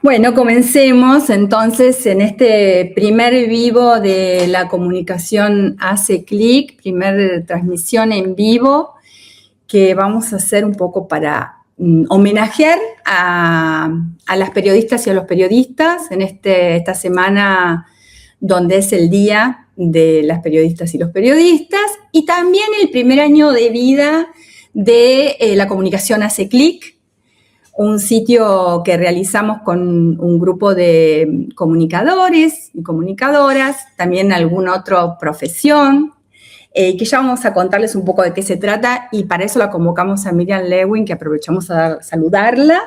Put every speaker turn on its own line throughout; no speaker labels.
Bueno, comencemos entonces en este primer vivo de la comunicación Hace Clic, primer transmisión en vivo que vamos a hacer un poco para homenajear a las periodistas y a los periodistas en esta semana donde es el Día de las Periodistas y los Periodistas, y también el primer año de vida de la comunicación Hace Clic, un sitio que realizamos con un grupo de comunicadores y comunicadoras, también alguna otra profesión, que ya vamos a contarles un poco de qué se trata, y para eso la convocamos a Miriam Lewin, que aprovechamos a saludarla.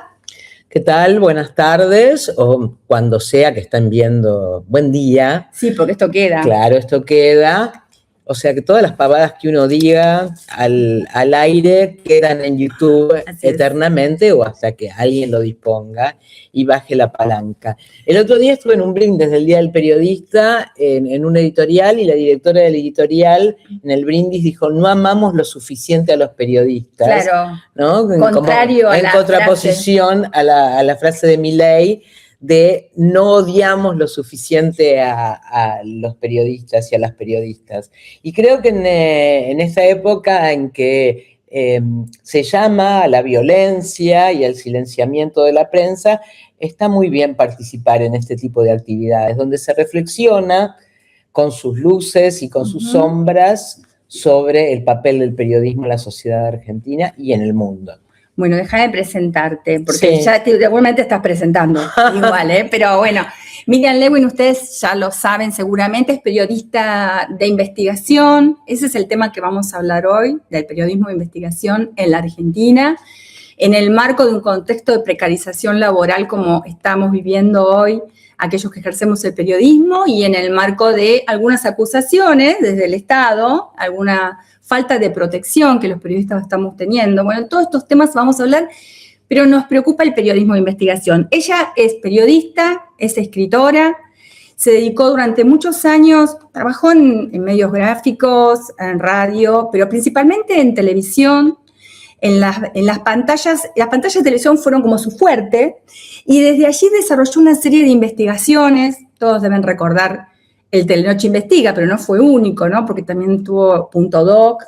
¿Qué tal? Buenas tardes, o cuando sea que están viendo, buen día.
Sí, porque esto queda.
Claro, esto queda. O sea que todas las pavadas que uno diga al aire quedan en YouTube eternamente o hasta que alguien lo disponga y baje la palanca. El otro día estuve en un brindis del Día del Periodista en un editorial, y la directora del editorial en el brindis dijo: no amamos lo suficiente a los periodistas.
Claro,
¿no?
Contrario
en contraposición a la frase de Milei de no odiamos lo suficiente a los periodistas y a las periodistas. Y creo que en esa época en que se llama a la violencia y al silenciamiento de la prensa, está muy bien participar en este tipo de actividades, donde se reflexiona con sus luces y con sus sombras sobre el papel del periodismo en la sociedad argentina y en el mundo.
Bueno, deja de presentarte, porque ya igualmente estás presentando, igual, pero bueno, Miriam Lewin, ustedes ya lo saben seguramente, es periodista de investigación. Ese es el tema que vamos a hablar hoy, del periodismo de investigación en la Argentina, en el marco de un contexto de precarización laboral como estamos viviendo hoy aquellos que ejercemos el periodismo, y en el marco de algunas acusaciones desde el Estado, alguna falta de protección que los periodistas estamos teniendo. Bueno, todos estos temas vamos a hablar, pero nos preocupa el periodismo de investigación. Ella es periodista, es escritora, se dedicó durante muchos años, trabajó en medios gráficos, en radio, pero principalmente en televisión. En las pantallas de televisión fueron como su fuerte, y desde allí desarrolló una serie de investigaciones. Todos deben recordar el Telenoche Investiga, pero no fue único, ¿no? Porque también tuvo Punto Doc,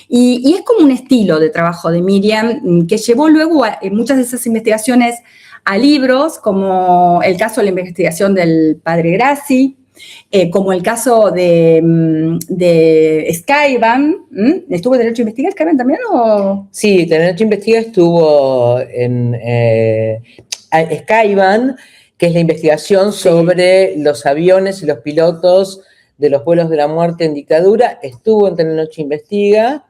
y es como un estilo de trabajo de Miriam que llevó luego muchas de esas investigaciones a libros, como el caso de la investigación del padre Grassi, como el caso de Skyban. ¿Estuvo en Telenoche Investiga Skyban también o...?
Sí, Telenoche Investiga estuvo en Skyban, que es la investigación sobre los aviones y los pilotos de los vuelos de la muerte en dictadura. Estuvo en Telenoche Investiga,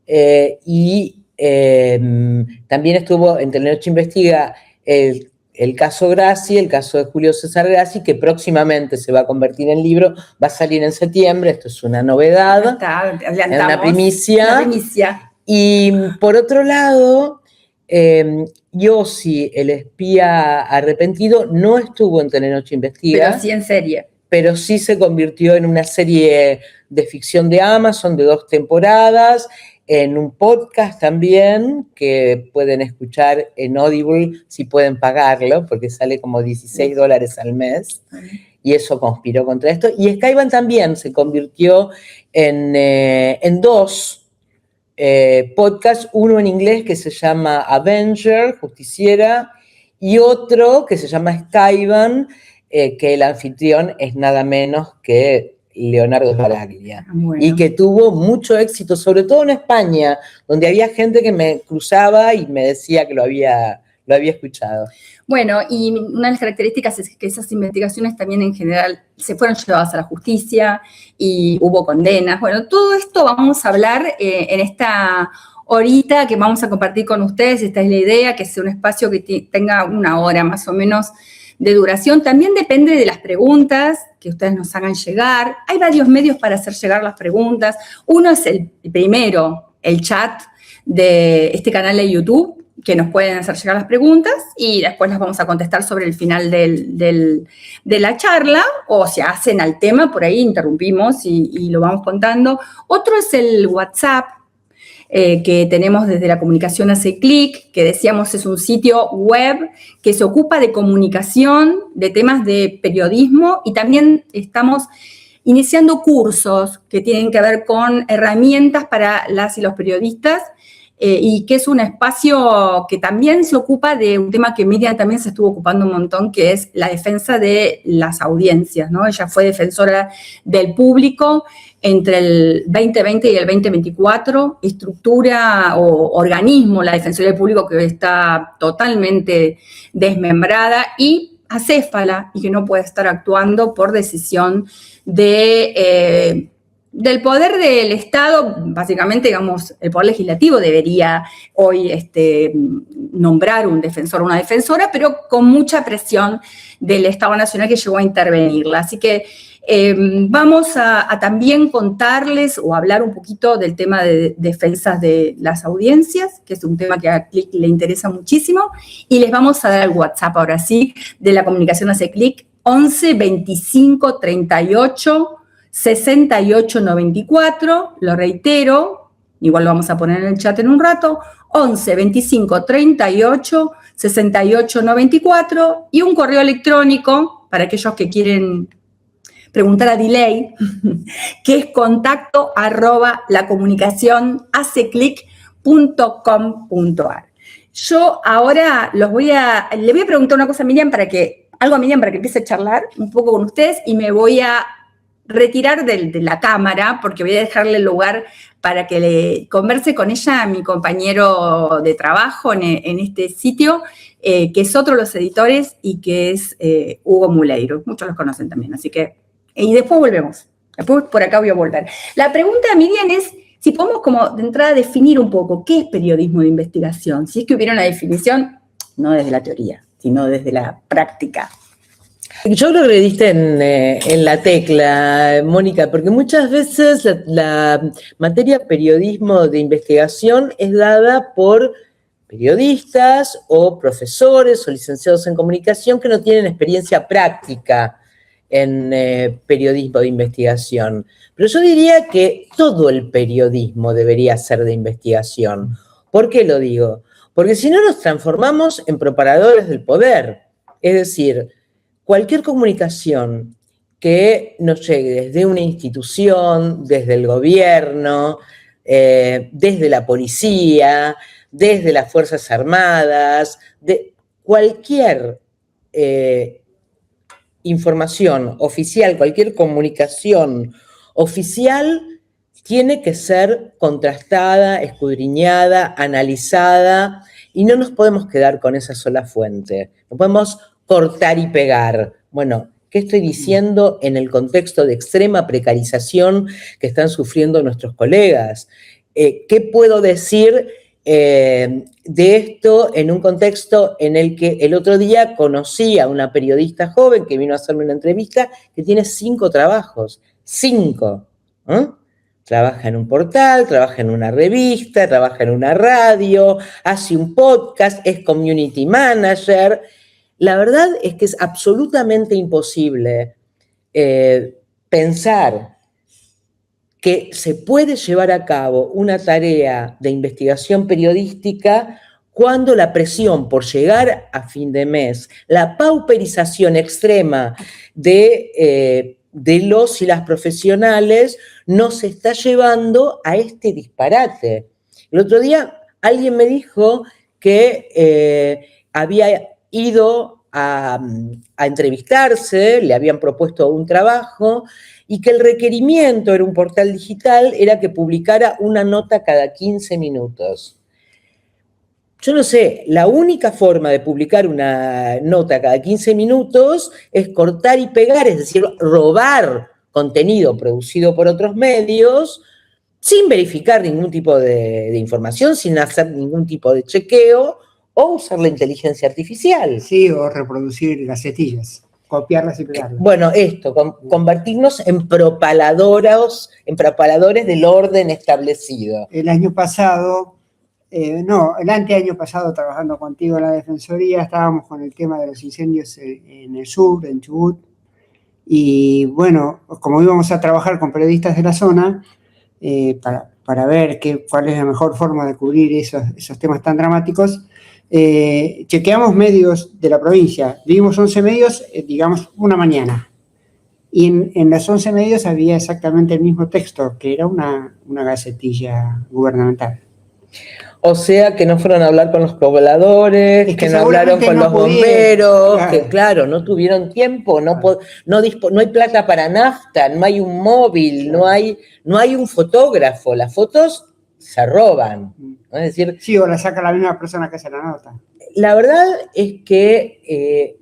y también estuvo en Telenoche Investiga el caso Grassi, el caso de Julio César Grassi, que próximamente se va a convertir en libro, va a salir en septiembre. Esto es una novedad, una primicia. Y por otro lado, Yossi, el espía arrepentido, no estuvo en Telenoche Investiga.
Pero sí en serie.
Pero sí se convirtió en una serie de ficción de Amazon de 2 temporadas, en un podcast también que pueden escuchar en Audible si pueden pagarlo, porque sale como $16 al mes, y eso conspiró contra esto. Y Skyban también se convirtió en 2 podcasts, uno en inglés que se llama Avenger, Justiciera, y otro que se llama Skyban, que el anfitrión es nada menos que Leonardo Sbaraglia, y que tuvo mucho éxito, sobre todo en España, donde había gente que me cruzaba y me decía que lo había escuchado.
Bueno, y una de las características es que esas investigaciones también en general se fueron llevadas a la justicia y hubo condenas. Bueno, todo esto vamos a hablar en esta horita que vamos a compartir con ustedes. Esta es la idea, que sea un espacio que tenga 1 hora más o menos de duración. También depende de las preguntas que ustedes nos hagan llegar. Hay varios medios para hacer llegar las preguntas. Uno es el primero, el chat de este canal de YouTube, que nos pueden hacer llegar las preguntas y después las vamos a contestar sobre el final de la charla, o si hacen al tema, por ahí interrumpimos y lo vamos contando. Otro es el WhatsApp, que tenemos desde la comunicación hace clic, que decíamos es un sitio web que se ocupa de comunicación, de temas de periodismo, y también estamos iniciando cursos que tienen que ver con herramientas para las y los periodistas, y que es un espacio que también se ocupa de un tema que Miriam también se estuvo ocupando un montón, que es la defensa de las audiencias, ¿no? Ella fue defensora del público entre el 2020 y el 2024, estructura o organismo, la Defensoría del Público, que está totalmente desmembrada y acéfala y que no puede estar actuando por decisión del poder del Estado. Básicamente, digamos, el Poder Legislativo debería hoy nombrar un defensor o una defensora, pero con mucha presión del Estado Nacional que llegó a intervenirla. Así que vamos a también contarles o hablar un poquito del tema de defensas de las audiencias, que es un tema que a CLIC le interesa muchísimo, y les vamos a dar el WhatsApp ahora sí de la comunicación hace CLIC, 11 25 38 68 94, lo reitero, igual lo vamos a poner en el chat en un rato, 11 25 38 68 94, y un correo electrónico para aquellos que quieren preguntar a Delay, que es contacto@lacomunicacionhaceclic.com.ar. Yo ahora le voy a preguntar una cosa a Miriam para que empiece a charlar un poco con ustedes, y me voy a retirar de la cámara porque voy a dejarle el lugar para que le converse con ella, mi compañero de trabajo en este sitio, que es otro de los editores y que es Hugo Muleiro. Muchos los conocen también, así que... Y después volvemos. Después por acá voy a volver. La pregunta, Miriam, es si podemos como de entrada definir un poco qué es periodismo de investigación. Si es que hubiera una definición, no desde la teoría, sino desde la práctica.
Yo creo que le diste en la tecla, Mónica, porque muchas veces la materia periodismo de investigación es dada por periodistas o profesores o licenciados en comunicación que no tienen experiencia práctica en periodismo de investigación. Pero yo diría que todo el periodismo debería ser de investigación. ¿Por qué lo digo? Porque si no nos transformamos en propagadores del poder. Es decir, cualquier comunicación que nos llegue desde una institución, desde el gobierno, desde la policía, desde las Fuerzas Armadas, de cualquier información oficial, cualquier comunicación oficial, tiene que ser contrastada, escudriñada, analizada, y no nos podemos quedar con esa sola fuente. No podemos cortar y pegar. Bueno, ¿qué estoy diciendo en el contexto de extrema precarización que están sufriendo nuestros colegas? ¿Qué puedo decir de esto en un contexto en el que el otro día conocí a una periodista joven que vino a hacerme una entrevista que tiene 5 trabajos? 5. Trabaja en un portal, trabaja en una revista, trabaja en una radio, hace un podcast, es community manager. La verdad es que es absolutamente imposible pensar que se puede llevar a cabo una tarea de investigación periodística cuando la presión por llegar a fin de mes, la pauperización extrema de los y las profesionales nos está llevando a este disparate. El otro día alguien me dijo que había ido a entrevistarse, le habían propuesto un trabajo y que el requerimiento era un portal digital, era que publicara una nota cada 15 minutos. Yo no sé, la única forma de publicar una nota cada 15 minutos es cortar y pegar, es decir, robar contenido producido por otros medios sin verificar ningún tipo de información, sin hacer ningún tipo de chequeo, o usar la inteligencia artificial.
Sí, o reproducir gacetillas, copiarlas y pegarlas.
Bueno, esto, convertirnos en propaladores del orden establecido.
El año pasado, el anteaño pasado, trabajando contigo en la Defensoría, estábamos con el tema de los incendios en el sur, en Chubut, y bueno, como íbamos a trabajar con periodistas de la zona, para ver cuál es la mejor forma de cubrir esos temas tan dramáticos, chequeamos medios de la provincia. Vimos 11 medios, digamos, una mañana. Y en los 11 medios había exactamente el mismo texto, que era una gacetilla gubernamental.
O sea, que no fueron a hablar con los pobladores, que no hablaron con los bomberos, claro. Que claro, no tuvieron tiempo, no hay plata para nafta, no hay un móvil, no hay un fotógrafo, las fotos se roban, ¿no? Es decir...
Sí, o la saca la misma persona que hace la nota.
La verdad es que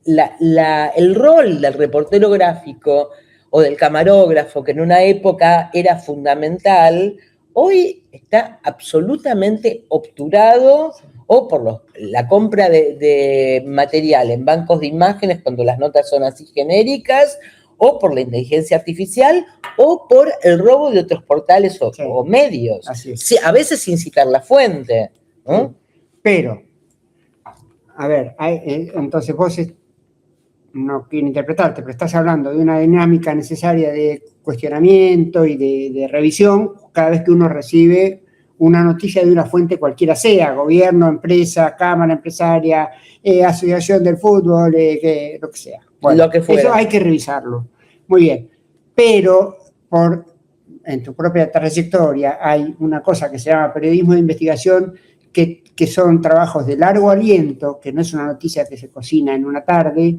el rol del reportero gráfico o del camarógrafo, que en una época era fundamental, hoy está absolutamente obturado o por la compra de material en bancos de imágenes cuando las notas son así genéricas, o por la inteligencia artificial, o por el robo de otros portales o medios.
Así es.
Sí, a veces sin citar la fuente, ¿no?
Sí. Pero, a ver, entonces vos no quiero interpretarte, pero estás hablando de una dinámica necesaria de cuestionamiento y de revisión cada vez que uno recibe una noticia de una fuente cualquiera sea, gobierno, empresa, cámara empresaria, asociación del fútbol, lo que sea. Bueno,
lo que fuera.
Eso hay que revisarlo. Muy bien. Pero en tu propia trayectoria hay una cosa que se llama periodismo de investigación, que son trabajos de largo aliento, que no es una noticia que se cocina en una tarde,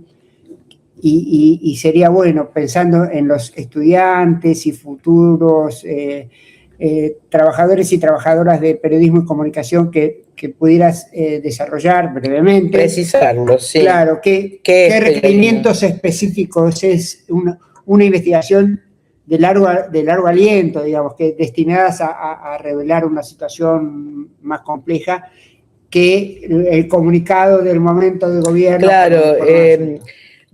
y sería bueno, pensando en los estudiantes y futuros trabajadores y trabajadoras de periodismo y comunicación que pudieras desarrollar brevemente.
Precisarlo, sí.
Claro, ¿qué requerimientos específicos es una investigación de largo aliento, digamos, que destinadas a revelar una situación más compleja que el comunicado del momento del gobierno?
Claro,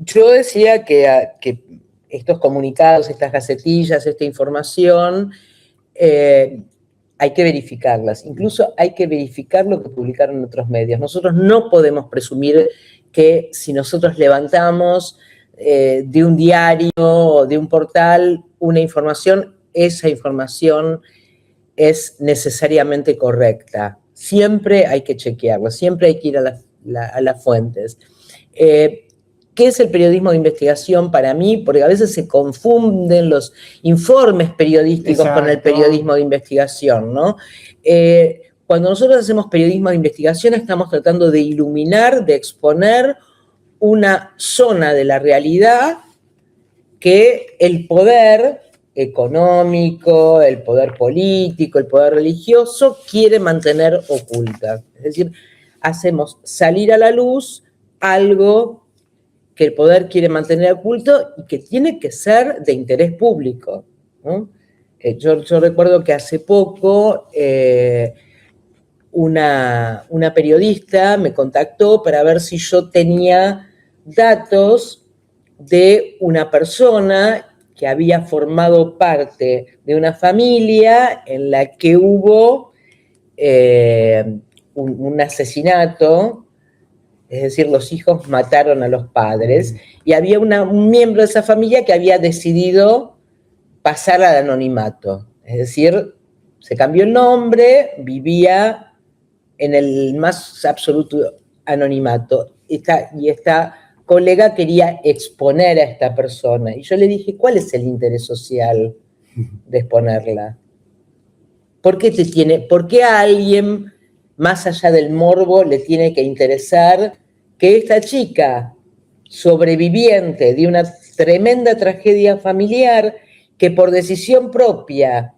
yo decía que estos comunicados, estas gacetillas, esta información, hay que verificarlas. Incluso hay que verificar lo que publicaron otros medios. Nosotros no podemos presumir que si nosotros levantamos de un diario o de un portal una información, esa información es necesariamente correcta. Siempre hay que chequearlo, siempre hay que ir a las fuentes. ¿Qué es el periodismo de investigación para mí? Porque a veces se confunden los informes periodísticos con el periodismo de investigación, ¿no? Cuando nosotros hacemos periodismo de investigación estamos tratando de iluminar, de exponer una zona de la realidad que el poder económico, el poder político, el poder religioso quiere mantener oculta. Es decir, hacemos salir a la luz algo que el poder quiere mantener oculto y que tiene que ser de interés público, ¿no? Yo recuerdo que hace poco una periodista me contactó para ver si yo tenía datos de una persona que había formado parte de una familia en la que hubo un asesinato. Es decir, los hijos mataron a los padres, y había un miembro de esa familia que había decidido pasar al anonimato. Es decir, se cambió el nombre, vivía en el más absoluto anonimato. Y esta colega quería exponer a esta persona. Y yo le dije, ¿cuál es el interés social de exponerla? ¿Por qué a alguien, más allá del morbo, le tiene que interesar que esta chica, sobreviviente de una tremenda tragedia familiar, que por decisión propia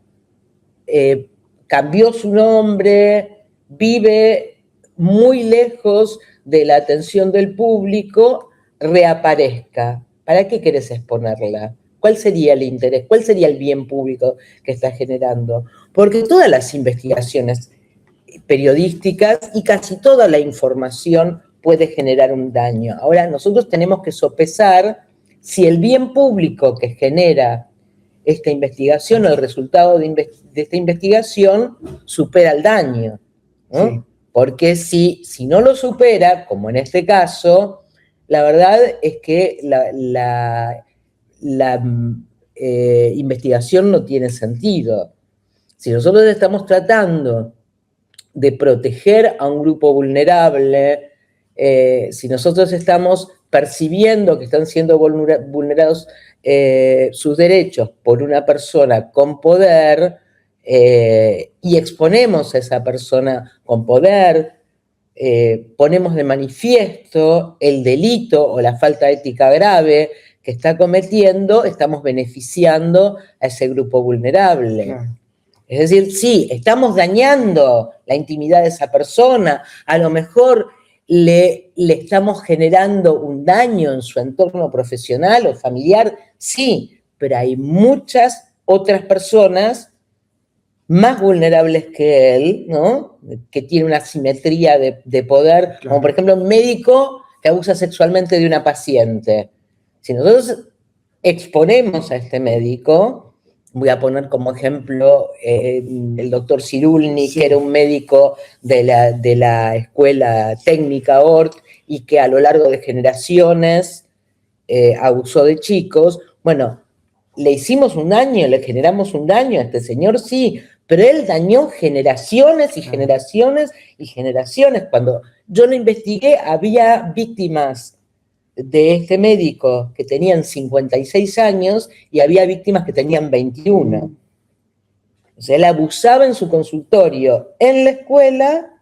cambió su nombre, vive muy lejos de la atención del público, reaparezca? ¿Para qué querés exponerla? ¿Cuál sería el interés? ¿Cuál sería el bien público que está generando? Porque todas las investigaciones periodísticas y casi toda la información puede generar un daño. Ahora, nosotros tenemos que sopesar si el bien público que genera esta investigación o el resultado de esta investigación supera el daño, ¿no? Sí. Porque si no lo supera, como en este caso, la verdad es que la investigación no tiene sentido. Si nosotros estamos tratando de proteger a un grupo vulnerable, si nosotros estamos percibiendo que están siendo vulnerados sus derechos por una persona con poder, y exponemos a esa persona con poder, ponemos de manifiesto el delito o la falta ética grave que está cometiendo, estamos beneficiando a ese grupo vulnerable.
Claro.
Es decir, sí, estamos dañando la intimidad de esa persona, a lo mejor le estamos generando un daño en su entorno profesional o familiar, sí, pero hay muchas otras personas más vulnerables que él, ¿no? Que tiene una asimetría de poder,
Claro.
como por ejemplo un médico que abusa sexualmente de una paciente. Si nosotros exponemos a este médico, voy a poner como ejemplo el doctor Cirulnik,
Sí.
que era un médico de la escuela técnica ORT y que a lo largo de generaciones abusó de chicos. Bueno, le hicimos un daño, le generamos un daño a este señor, sí, pero él dañó generaciones y generaciones y generaciones. Cuando yo lo investigué, había víctimas de este médico que tenían 56 años y había víctimas que tenían 21. O sea, él abusaba en su consultorio, en la escuela,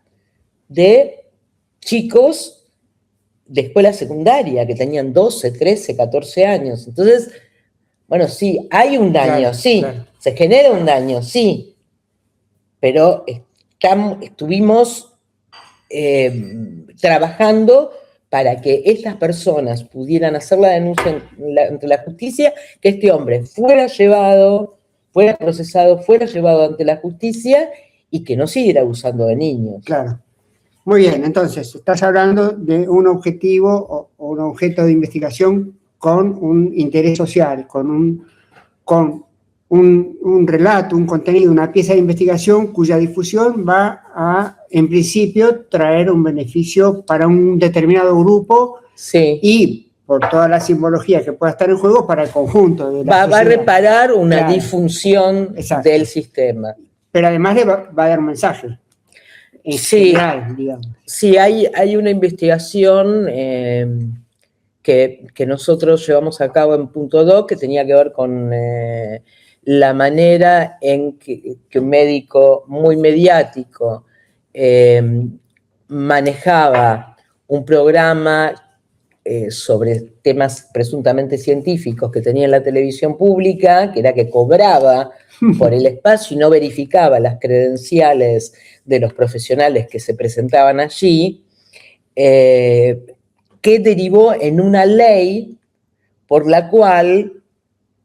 de chicos de escuela secundaria que tenían 12, 13, 14 años. Entonces, bueno, sí, hay un daño,
Claro,
sí,
claro.
se genera un daño, sí, pero estuvimos trabajando para que estas personas pudieran hacer la denuncia ante la justicia, que este hombre fuera llevado, fuera procesado, fuera llevado ante la justicia y que no siguiera abusando de niños.
Claro. Muy bien, entonces, estás hablando de un objetivo o un objeto de investigación con un interés social, con un relato, un contenido, una pieza de investigación cuya difusión va a, en principio, traer un beneficio para un determinado grupo
Sí.
y, por toda la simbología que pueda estar en juego, para el conjunto de la
Va a
sociedad.
reparar una
Claro.
disfunción
Exacto.
del sistema.
Pero además le va a dar un mensaje. En
Sí.
general, digamos.
Sí, hay una investigación que nosotros llevamos a cabo en Punto Doc que tenía que ver con la manera en que un médico muy mediático manejaba un programa sobre temas presuntamente científicos que tenía en la televisión pública, que era que cobraba por el espacio y no verificaba las credenciales de los profesionales que se presentaban allí, que derivó en una ley por la cual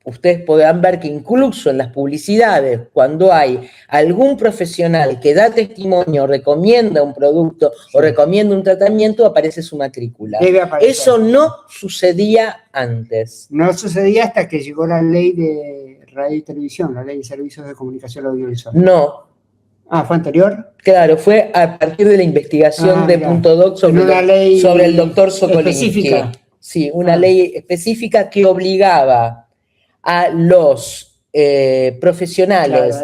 ustedes podrán ver que incluso en las publicidades, cuando hay algún profesional que da testimonio, recomienda un producto o recomienda un tratamiento, aparece su matrícula.
Debe aparecer.
Eso no sucedía antes.
No sucedía hasta que llegó la ley de radio y televisión, la ley de servicios de comunicación audiovisual.
No.
Ah, ¿fue anterior?
Claro, fue a partir de la investigación de
mira.
Punto Doc sobre el doctor Sokolinsky.
Específica.
Sí, una ley específica que obligaba a los profesionales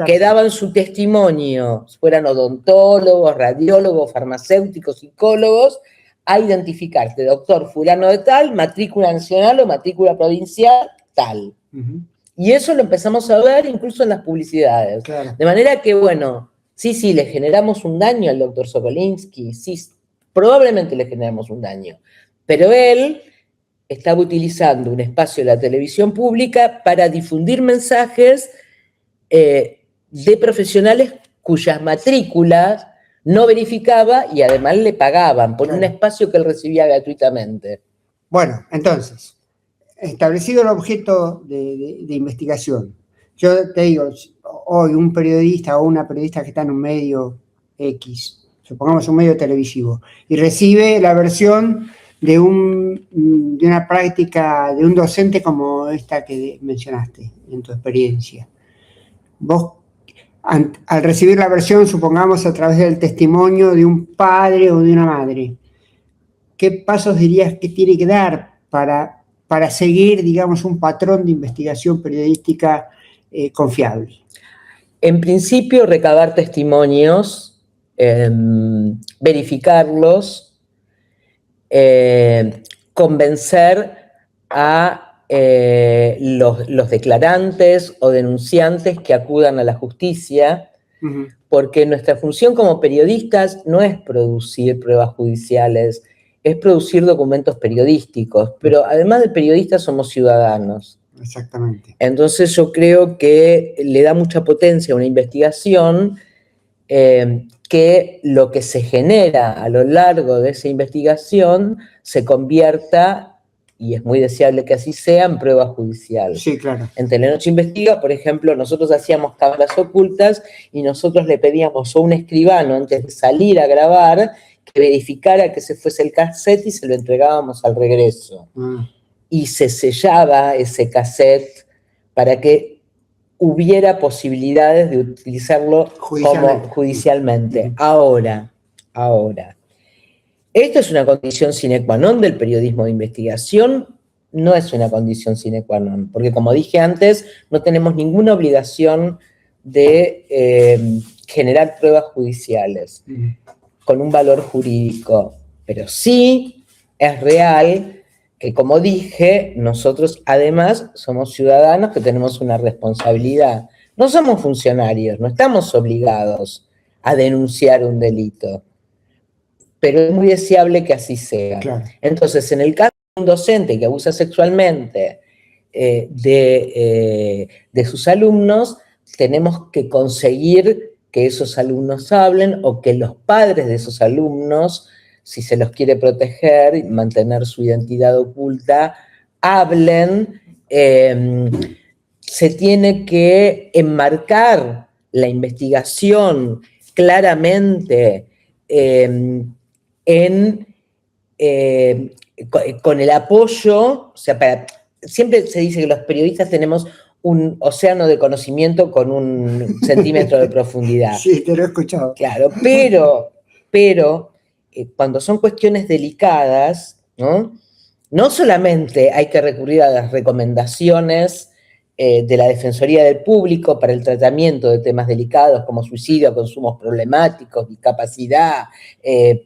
que daban su testimonio, fueran odontólogos, radiólogos, farmacéuticos, psicólogos, a identificarte, doctor fulano de tal, matrícula nacional o matrícula provincial tal.
Uh-huh.
Y eso lo empezamos a ver incluso en las publicidades.
Claro.
De manera que, bueno, sí, le generamos un daño al doctor Sokolinsky, sí, probablemente le generamos un daño, pero él estaba utilizando un espacio de la televisión pública para difundir mensajes de profesionales cuyas matrículas no verificaba y además le pagaban por un espacio que él recibía gratuitamente.
Bueno, entonces, establecido el objeto de investigación, yo te digo, hoy un periodista o una periodista que está en un medio X, supongamos un medio televisivo, y recibe la versión de una práctica de un docente como esta que mencionaste en tu experiencia. Vos, al recibir la versión, supongamos a través del testimonio de un padre o de una madre, ¿qué pasos dirías que tiene que dar para seguir, digamos, un patrón de investigación periodística confiable?
En principio, recabar testimonios, verificarlos, convencer a los declarantes o denunciantes que acudan a la justicia, porque nuestra función como periodistas no es producir pruebas judiciales, es producir documentos periodísticos, pero además de periodistas somos ciudadanos.
Exactamente.
Entonces yo creo que le da mucha potencia a una investigación que lo que se genera a lo largo de esa investigación se convierta, y es muy deseable que así sea, en prueba judicial.
Sí, claro.
En Telenoche Investiga, por ejemplo, nosotros hacíamos cámaras ocultas y nosotros le pedíamos a un escribano, antes de salir a grabar, que verificara que ese fuese el cassette y se lo entregábamos al regreso. Y se sellaba ese cassette para que hubiera posibilidades de utilizarlo judicialmente. Ahora, esto es una condición sine qua non del periodismo de investigación, no es una condición sine qua non, porque como dije antes, no tenemos ninguna obligación de generar pruebas judiciales con un valor jurídico, pero sí es real que, como dije, nosotros además somos ciudadanos que tenemos una responsabilidad. No somos funcionarios, no estamos obligados a denunciar un delito, pero es muy deseable que así sea.
Claro.
Entonces, en el caso de un docente que abusa sexualmente de sus alumnos, tenemos que conseguir que esos alumnos hablen o que los padres de esos alumnos, si se los quiere proteger y mantener su identidad oculta, hablen. Se tiene que enmarcar la investigación claramente con el apoyo, o sea, siempre se dice que los periodistas tenemos un océano de conocimiento con 1 centímetro de profundidad.
Sí, te lo he escuchado.
Claro, pero cuando son cuestiones delicadas, no solamente hay que recurrir a las recomendaciones de la Defensoría del Público para el tratamiento de temas delicados como suicidio, consumos problemáticos, discapacidad,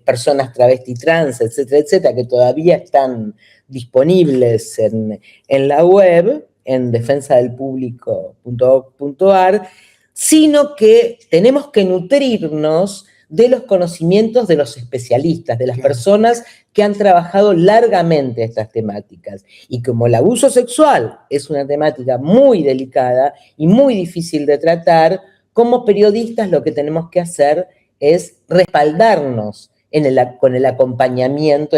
personas travesti trans, etcétera, etcétera, que todavía están disponibles en la web, en defensadelpublico.org.ar, sino que tenemos que nutrirnos de los conocimientos de los especialistas, de las personas que han trabajado largamente estas temáticas. Y como el abuso sexual es una temática muy delicada y muy difícil de tratar, como periodistas lo que tenemos que hacer es respaldarnos con el acompañamiento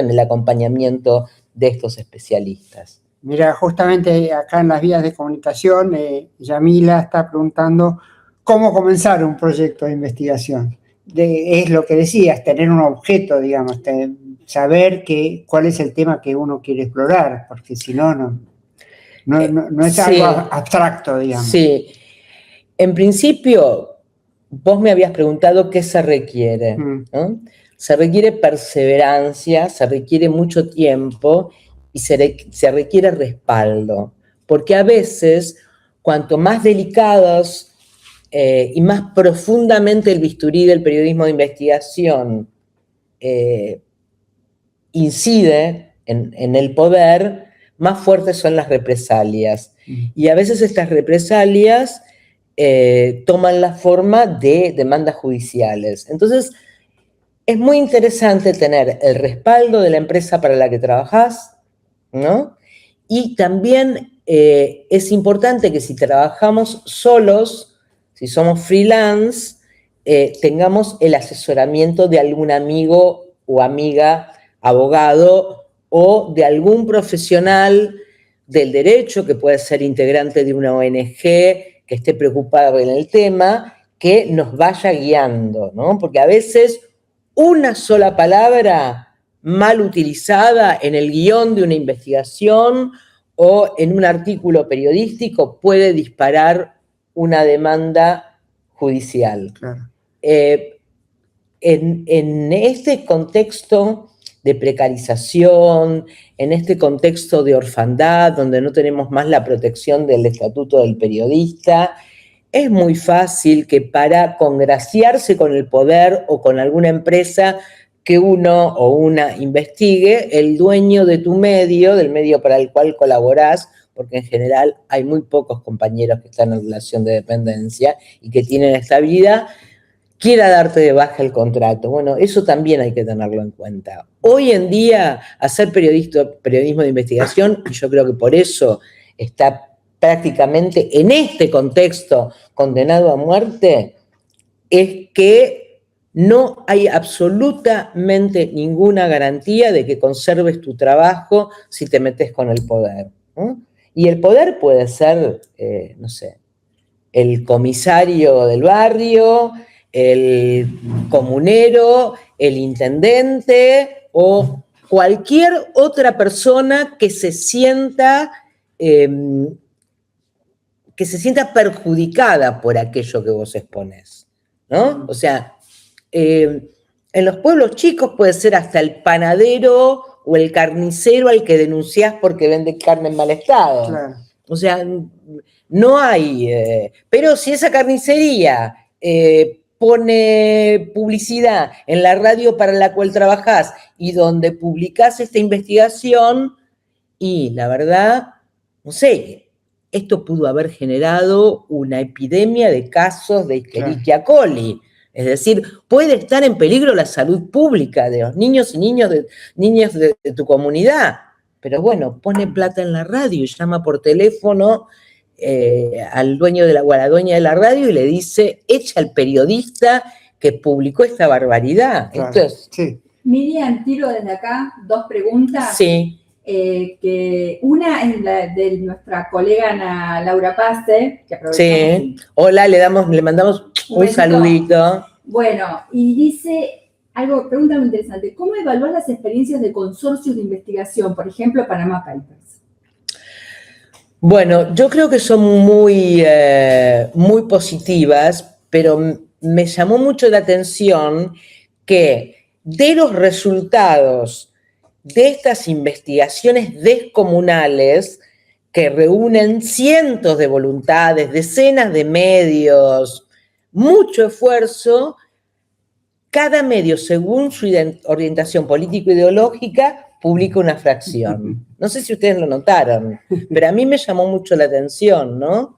de estos especialistas.
Mira, justamente acá en las vías de comunicación, Yamila está preguntando cómo comenzar un proyecto de investigación. Es lo que decías, tener un objeto, digamos, saber cuál es el tema que uno quiere explorar, porque si no es algo abstracto, digamos.
Sí. En principio, vos me habías preguntado qué se requiere, ¿no? Se requiere perseverancia, se requiere mucho tiempo y se requiere respaldo, porque a veces, cuanto más delicados y más profundamente el bisturí del periodismo de investigación incide en el poder, más fuertes son las represalias. Y a veces estas represalias toman la forma de demandas judiciales. Entonces, es muy interesante tener el respaldo de la empresa para la que trabajás, ¿no? Y también es importante que si trabajamos solos, si somos freelance, tengamos el asesoramiento de algún amigo o amiga abogado o de algún profesional del derecho que puede ser integrante de una ONG que esté preocupada en el tema, que nos vaya guiando, ¿no? Porque a veces una sola palabra mal utilizada en el guión de una investigación o en un artículo periodístico puede disparar una demanda judicial.
Claro.
En este contexto de precarización, en este contexto de orfandad, donde no tenemos más la protección del estatuto del periodista, es muy fácil que para congraciarse con el poder o con alguna empresa que uno o una investigue, el dueño de tu medio, del medio para el cual colaborás, porque en general hay muy pocos compañeros que están en relación de dependencia y que tienen estabilidad, quiera darte de baja el contrato. Bueno, eso también hay que tenerlo en cuenta. Hoy en día, hacer periodismo de investigación, y yo creo que por eso está prácticamente en este contexto condenado a muerte, es que no hay absolutamente ninguna garantía de que conserves tu trabajo si te metes con el poder, ¿no? Y el poder puede ser, no sé, el comisario del barrio, el comunero, el intendente o cualquier otra persona que se sienta perjudicada por aquello que vos exponés, ¿no? O sea, en los pueblos chicos puede ser hasta el panadero o el carnicero al que denunciás porque vende carne en mal estado.
Claro.
O sea, no hay... pero si esa carnicería pone publicidad en la radio para la cual trabajás y donde publicás esta investigación, y la verdad, no sé, esto pudo haber generado una epidemia de casos de Escherichia coli. Es decir, puede estar en peligro la salud pública de los niños y niños de tu comunidad. Pero bueno, pone plata en la radio y llama por teléfono al dueño o a la dueña de la radio y le dice, echa al periodista que publicó esta barbaridad.
Claro.
Esto es...
Sí.
Miriam, tiro desde acá 2 preguntas.
Sí.
Que una es la de nuestra colega Ana Laura Pace, que aprovechamos.
Sí. Hola, le mandamos un saludito.
Bueno, y dice pregunta muy interesante. ¿Cómo evaluar las experiencias de consorcios de investigación, por ejemplo, Panama Papers?
Bueno, yo creo que son muy positivas, pero me llamó mucho la atención que de los resultados de estas investigaciones descomunales que reúnen cientos de voluntades, decenas de medios, mucho esfuerzo, cada medio, según su orientación político-ideológica, publica una fracción. No sé si ustedes lo notaron, pero a mí me llamó mucho la atención, ¿no?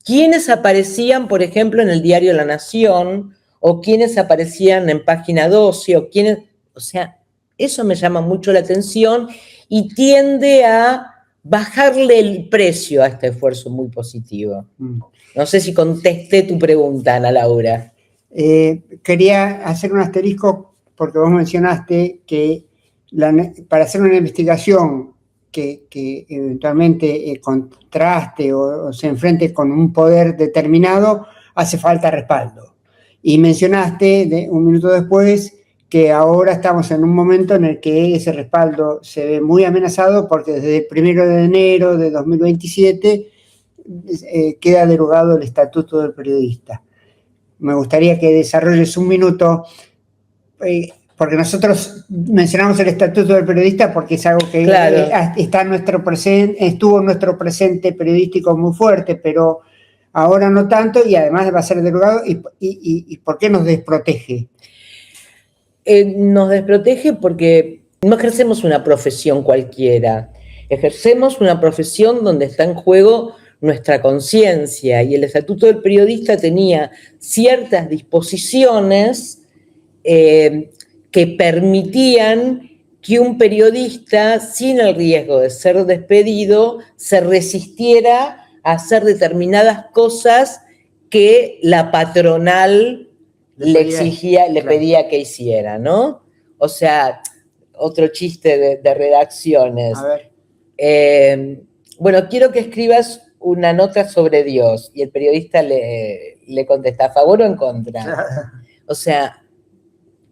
¿Quiénes aparecían, por ejemplo, en el diario La Nación, o quiénes aparecían en Página 12, o quiénes... O sea, eso me llama mucho la atención y tiende a bajarle el precio a este esfuerzo muy positivo. No sé si contesté tu pregunta, Ana Laura.
Quería hacer un asterisco porque vos mencionaste que para hacer una investigación que eventualmente contraste o se enfrente con un poder determinado, hace falta respaldo. Y mencionaste un minuto después que ahora estamos en un momento en el que ese respaldo se ve muy amenazado porque desde el 1 de enero de 2027 queda derogado el Estatuto del Periodista. Me gustaría que desarrolles un minuto, porque nosotros mencionamos el Estatuto del Periodista porque es algo que
claro,
está en nuestro estuvo en nuestro presente periodístico muy fuerte, pero ahora no tanto y además va a ser derogado. ¿Y por qué nos desprotege?
Nos desprotege porque no ejercemos una profesión cualquiera, ejercemos una profesión donde está en juego nuestra conciencia, y el Estatuto del Periodista tenía ciertas disposiciones que permitían que un periodista, sin el riesgo de ser despedido, se resistiera a hacer determinadas cosas que la patronal le pedía que hiciera, ¿no? O sea, otro chiste de redacciones.
A ver.
Bueno, quiero que escribas una nota sobre Dios, y el periodista le contesta, ¿a favor o en contra? O sea,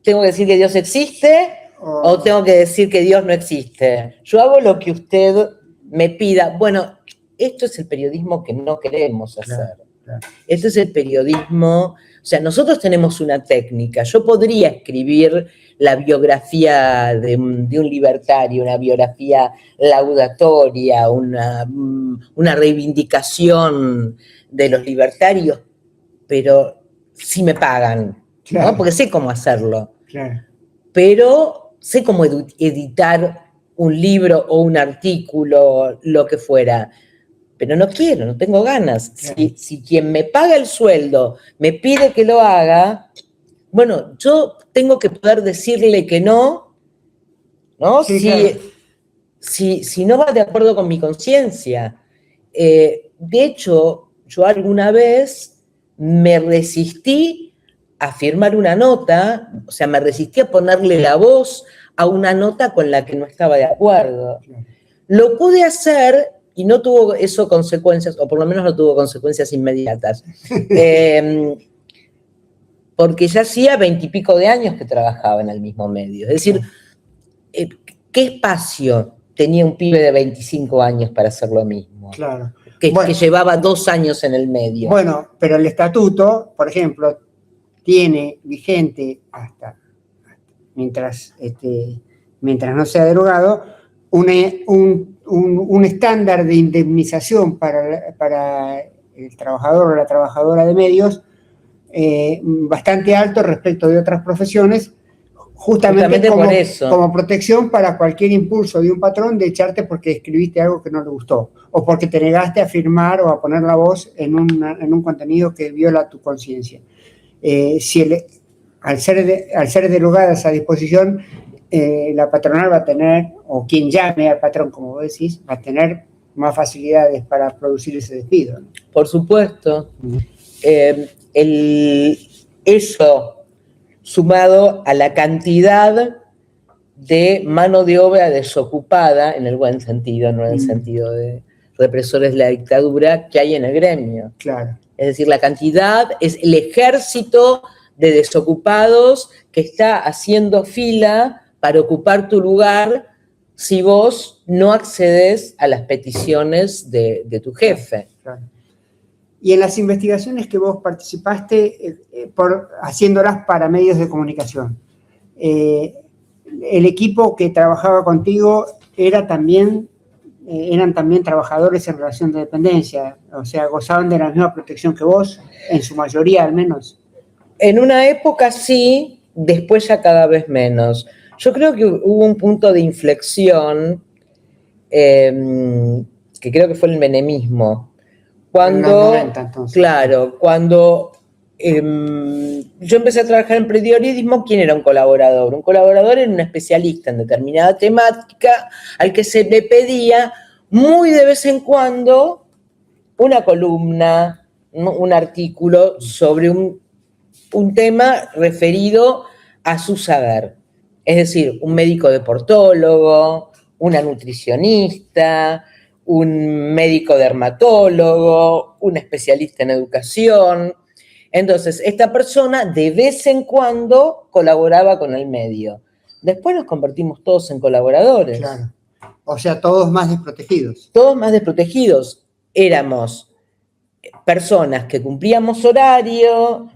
¿tengo que decir que Dios existe o tengo que decir que Dios no existe? Yo hago lo que usted me pida. Bueno, esto es el periodismo que no queremos hacer. Claro. Este es el periodismo, o sea, nosotros tenemos una técnica. Yo podría escribir la biografía de un libertario, una biografía laudatoria, una reivindicación de los libertarios, pero sí me pagan,
Claro.
¿no? Porque sé cómo hacerlo.
Claro.
Pero sé cómo editar un libro o un artículo, lo que fuera. Pero no quiero, no tengo ganas.
Claro.
Si quien me paga el sueldo me pide que lo haga, bueno, yo tengo que poder decirle que no, ¿no?
Sí, claro.
Si no va de acuerdo con mi conciencia. De hecho, yo alguna vez me resistí a firmar una nota, o sea, me resistí a ponerle la voz a una nota con la que no estaba de acuerdo.
Claro.
Lo pude hacer y no tuvo eso consecuencias, o por lo menos no tuvo consecuencias inmediatas. Porque ya hacía 20 y pico de años que trabajaba en el mismo medio. Es decir, ¿qué espacio tenía un pibe de 25 años para hacer lo mismo?
Claro.
Que
Bueno.
llevaba 2 años en el medio.
Bueno, pero el estatuto, por ejemplo, tiene vigente hasta mientras no sea derogado, un estándar de indemnización para el trabajador o la trabajadora de medios bastante alto respecto de otras profesiones, justamente
por eso.
Como protección para cualquier impulso de un patrón de echarte porque escribiste algo que no le gustó, o porque te negaste a firmar o a poner la voz en un contenido que viola tu conciencia. Al ser derogada esa disposición, la patronal va a tener, o quien llame al patrón, como vos decís, va a tener más facilidades para producir ese despido, ¿no?
Por supuesto. Eso, sumado a la cantidad de mano de obra desocupada, en el buen sentido, no en el sentido de represores de la dictadura, que hay en el gremio.
Claro.
Es decir, la cantidad es el ejército de desocupados que está haciendo fila para ocupar tu lugar si vos no accedes a las peticiones de tu jefe.
Claro. Y en las investigaciones que vos participaste, haciéndolas para medios de comunicación, el equipo que trabajaba contigo eran también trabajadores en relación de dependencia, o sea, gozaban de la misma protección que vos, en su mayoría al menos.
En una época sí, después ya cada vez menos. Yo creo que hubo un punto de inflexión, que creo que fue el menemismo. Cuando,
en los 90, entonces.
Claro, cuando yo empecé a trabajar en periodismo, ¿quién era un colaborador? Un colaborador era un especialista en determinada temática al que se le pedía muy de vez en cuando una columna, un artículo sobre un tema referido a su saber. Es decir, un médico deportólogo, una nutricionista, un médico dermatólogo, un especialista en educación. Entonces, esta persona de vez en cuando colaboraba con el medio. Después nos convertimos todos en colaboradores.
Claro. O sea, todos más desprotegidos.
Todos más desprotegidos. Éramos personas que cumplíamos horario,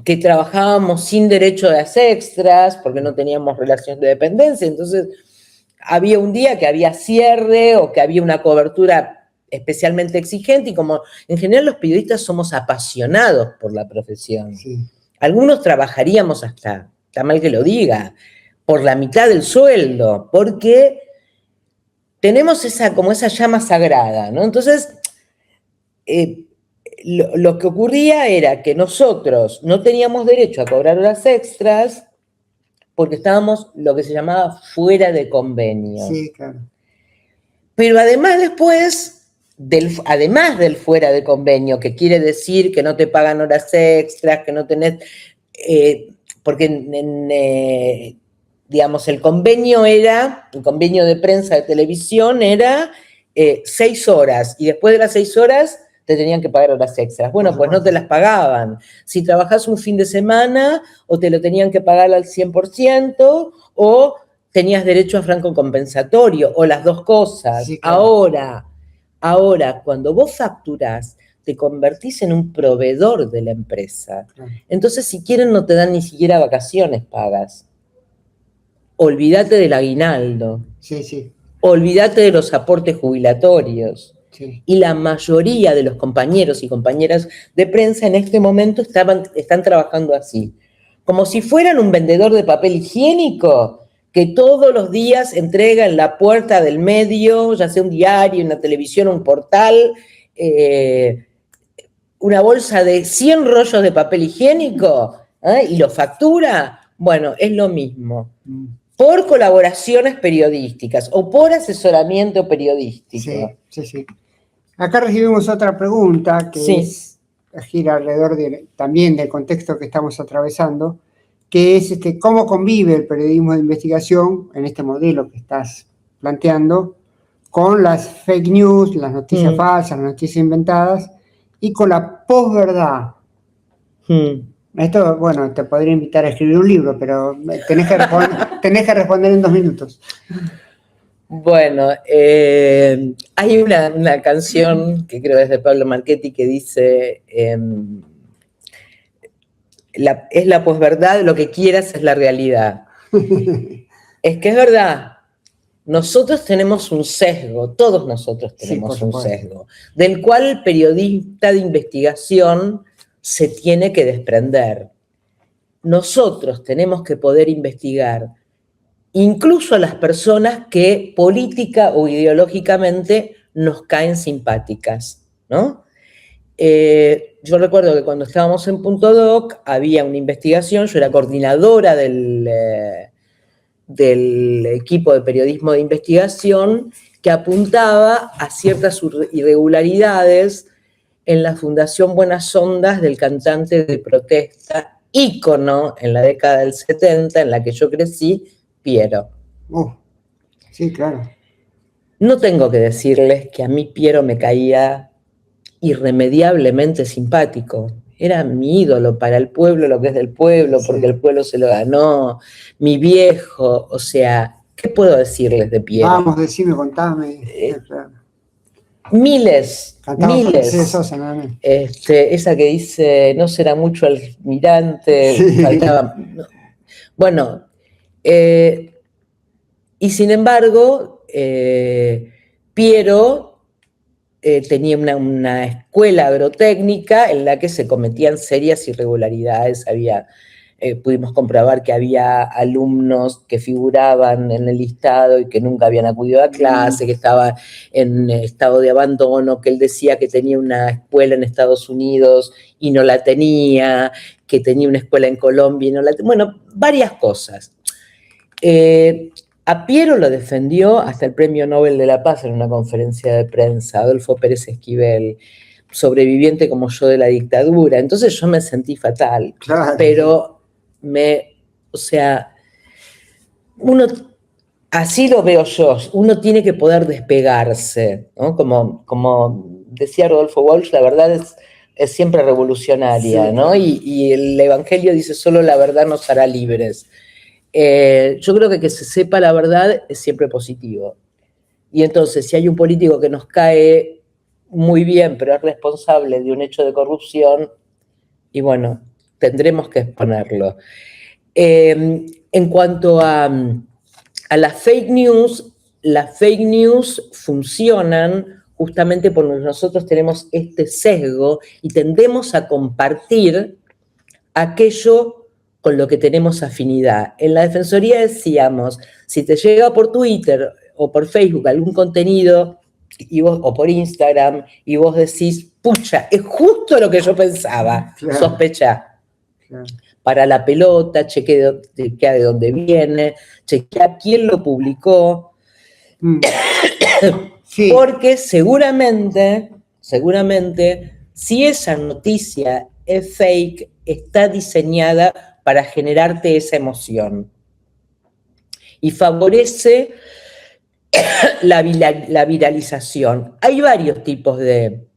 que trabajábamos sin derecho de las extras, porque no teníamos relación de dependencia. Entonces, había un día que había cierre o que había una cobertura especialmente exigente, y como en general los periodistas somos apasionados por la profesión.
Sí.
Algunos trabajaríamos hasta, está mal que lo diga, por la mitad del sueldo, porque tenemos como esa llama sagrada, ¿no? Entonces, lo que ocurría era que nosotros no teníamos derecho a cobrar horas extras porque estábamos lo que se llamaba fuera de convenio.
Sí, claro.
Pero además además del fuera de convenio, que quiere decir que no te pagan horas extras, que no tenés, porque digamos, el convenio de prensa de televisión era 6 horas, y después de las 6 horas te tenían que pagar horas extras. Bueno, pues no te las pagaban. Si trabajás un fin de semana, o te lo tenían que pagar al 100%, o tenías derecho a franco compensatorio, o las dos cosas.
Sí, claro.
Ahora, cuando vos facturás, te convertís en un proveedor de la empresa.
Claro.
Entonces, si quieren, no te dan ni siquiera vacaciones pagas. Olvídate del aguinaldo.
Sí, sí.
Olvídate de los aportes jubilatorios.
Sí.
Y la mayoría de los compañeros y compañeras de prensa en este momento están trabajando así. Como si fueran un vendedor de papel higiénico que todos los días entrega en la puerta del medio, ya sea un diario, una televisión, un portal, una bolsa de 100 rollos de papel higiénico, y lo factura. Bueno, es lo mismo. Por colaboraciones periodísticas o por asesoramiento periodístico.
Sí. Acá recibimos otra pregunta que gira alrededor también del contexto que estamos atravesando, que es cómo convive el periodismo de investigación en este modelo que estás planteando con las fake news, las noticias falsas, las noticias inventadas y con la posverdad. Esto, bueno, te podría invitar a escribir un libro, pero tenés que responder en 2 minutos.
Bueno, hay una canción que creo es de Pablo Marchetti que dice, es la posverdad, lo que quieras es la realidad. Es que es verdad, nosotros tenemos un sesgo, todos nosotros tenemos un sesgo, del cual el periodista de investigación se tiene que desprender. Nosotros tenemos que poder investigar incluso a las personas que política o ideológicamente nos caen simpáticas, ¿no? Yo recuerdo que cuando estábamos en Punto Doc había una investigación, yo era coordinadora del equipo de periodismo de investigación que apuntaba a ciertas irregularidades en la Fundación Buenas Ondas del cantante de protesta, ícono en la década del 70, en la que yo crecí, Piero.
Sí, claro.
No tengo que decirles que a mí Piero me caía irremediablemente simpático. Era mi ídolo para el pueblo, lo que es del pueblo, porque el pueblo se lo ganó, mi viejo, o sea, ¿qué puedo decirles de Piero?
Vamos, decime, contame.
Miles.
Sosa, nada más.
Esa que dice, no será mucho almirante, faltaba... No. Bueno, y sin embargo, Piero tenía una escuela agrotécnica en la que se cometían serias irregularidades. Pudimos comprobar que había alumnos que figuraban en el listado y que nunca habían acudido a clase, que estaba en estado de abandono, que él decía que tenía una escuela en Estados Unidos y no la tenía, que tenía una escuela en Colombia y no la tenía. Bueno, varias cosas. A Piero lo defendió hasta el Premio Nobel de la Paz en una conferencia de prensa, Adolfo Pérez Esquivel, sobreviviente como yo de la dictadura. Entonces yo me sentí fatal, claro. Pero o sea, así lo veo yo, uno tiene que poder despegarse, ¿no? Como decía Rodolfo Walsh, la verdad es siempre revolucionaria, ¿no? Y el Evangelio dice, solo la verdad nos hará libres. Yo creo que se sepa la verdad es siempre positivo. Y entonces, si hay un político que nos cae muy bien, pero es responsable de un hecho de corrupción, y bueno, tendremos que exponerlo. En cuanto a las fake news funcionan justamente porque nosotros tenemos este sesgo y tendemos a compartir aquello con lo que tenemos afinidad. En la Defensoría decíamos, si te llega por Twitter o por Facebook algún contenido o por Instagram y vos decís, pucha, es justo lo que yo pensaba, claro. Sospechá. Claro. Para la pelota, chequea de dónde viene, chequea quién lo publicó. Sí. Porque seguramente, si esa noticia es fake, está diseñada para generarte esa emoción. Y favorece la viralización. Hay varios tipos de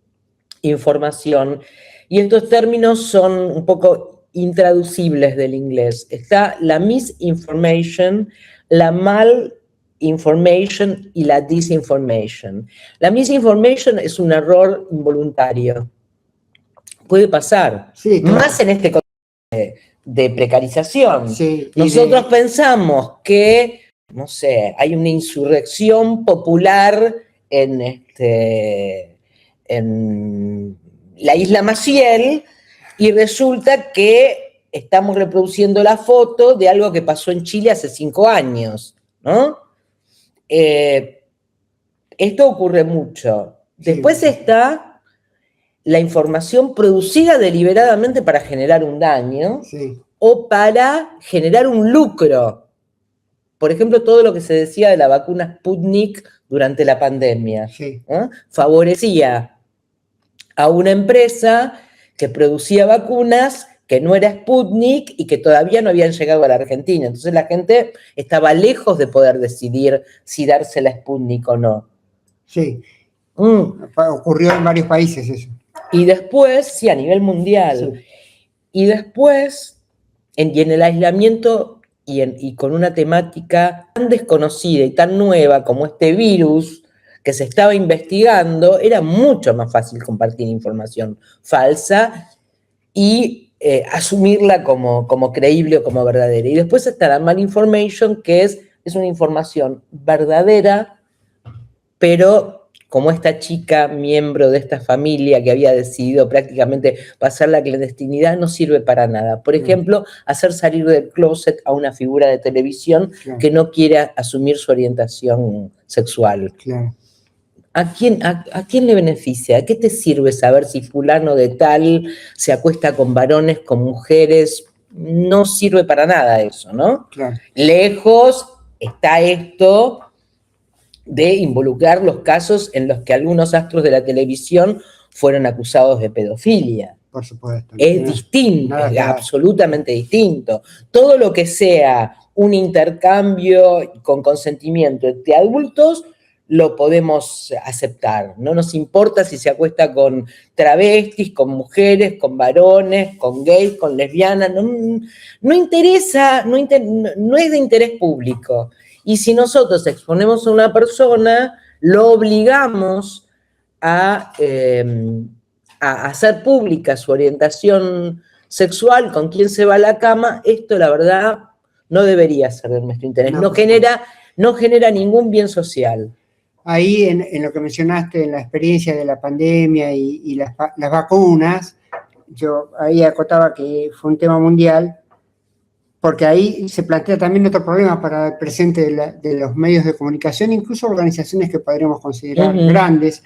información y estos términos son un poco intraducibles del inglés. Está la misinformation, la malinformation y la disinformation. La misinformation es un error involuntario. Puede pasar, sí, claro. Más en este contexto de precarización. Sí, nosotros pensamos que, no sé, hay una insurrección popular en la isla Maciel y resulta que estamos reproduciendo la foto de algo que pasó en Chile hace 5 años, ¿no? Esto ocurre mucho. Después está la información producida deliberadamente para generar un daño o para generar un lucro. Por ejemplo, todo lo que se decía de la vacuna Sputnik durante la pandemia, ¿no? Favorecía a una empresa que producía vacunas que no era Sputnik y que todavía no habían llegado a la Argentina. Entonces la gente estaba lejos de poder decidir si dársela a Sputnik o no.
Sí. Ocurrió en varios países eso.
Y después, sí, a nivel mundial. Sí. Y después, en el aislamiento y con una temática tan desconocida y tan nueva como este virus que se estaba investigando, era mucho más fácil compartir información falsa y asumirla como creíble o como verdadera. Y después está la malinformation, que es una información verdadera, pero como esta chica, miembro de esta familia que había decidido prácticamente pasar la clandestinidad, no sirve para nada. Por ejemplo, hacer salir del closet a una figura de televisión que no quiere asumir su orientación sexual.
Claro.
¿A quién le beneficia? ¿A qué te sirve saber si fulano de tal se acuesta con varones, con mujeres? No sirve para nada eso, ¿no?
Claro.
Lejos está esto de involucrar los casos en los que algunos astros de la televisión fueron acusados de pedofilia.
Por supuesto.
Es distinto, es absolutamente distinto. Todo lo que sea un intercambio con consentimiento entre adultos, lo podemos aceptar. No nos importa si se acuesta con travestis, con mujeres, con varones, con gays, con lesbianas. No interesa, no es de interés público. Y si nosotros exponemos a una persona, lo obligamos a hacer pública su orientación sexual, con quién se va a la cama. Esto, la verdad, no debería ser de nuestro interés. No genera ningún bien social.
Ahí, en lo que mencionaste, en la experiencia de la pandemia y las vacunas, yo ahí acotaba que fue un tema mundial, porque ahí se plantea también otro problema para el presente de los medios de comunicación, incluso organizaciones que podríamos considerar grandes,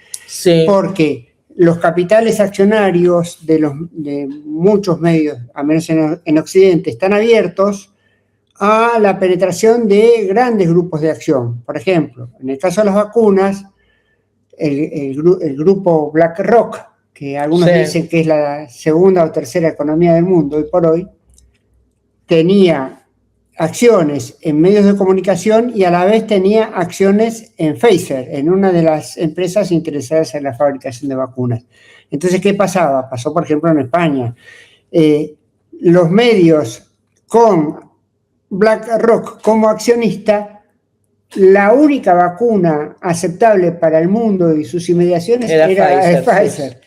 porque los capitales accionarios de muchos medios, al menos en Occidente, están abiertos a la penetración de grandes grupos de acción. Por ejemplo, en el caso de las vacunas, el grupo BlackRock, que algunos dicen que es la segunda o tercera economía del mundo hoy por hoy, tenía acciones en medios de comunicación y a la vez tenía acciones en Pfizer, en una de las empresas interesadas en la fabricación de vacunas. Entonces, ¿qué pasaba? Pasó, por ejemplo, en España. Los medios con BlackRock como accionista, la única vacuna aceptable para el mundo y sus inmediaciones era Pfizer.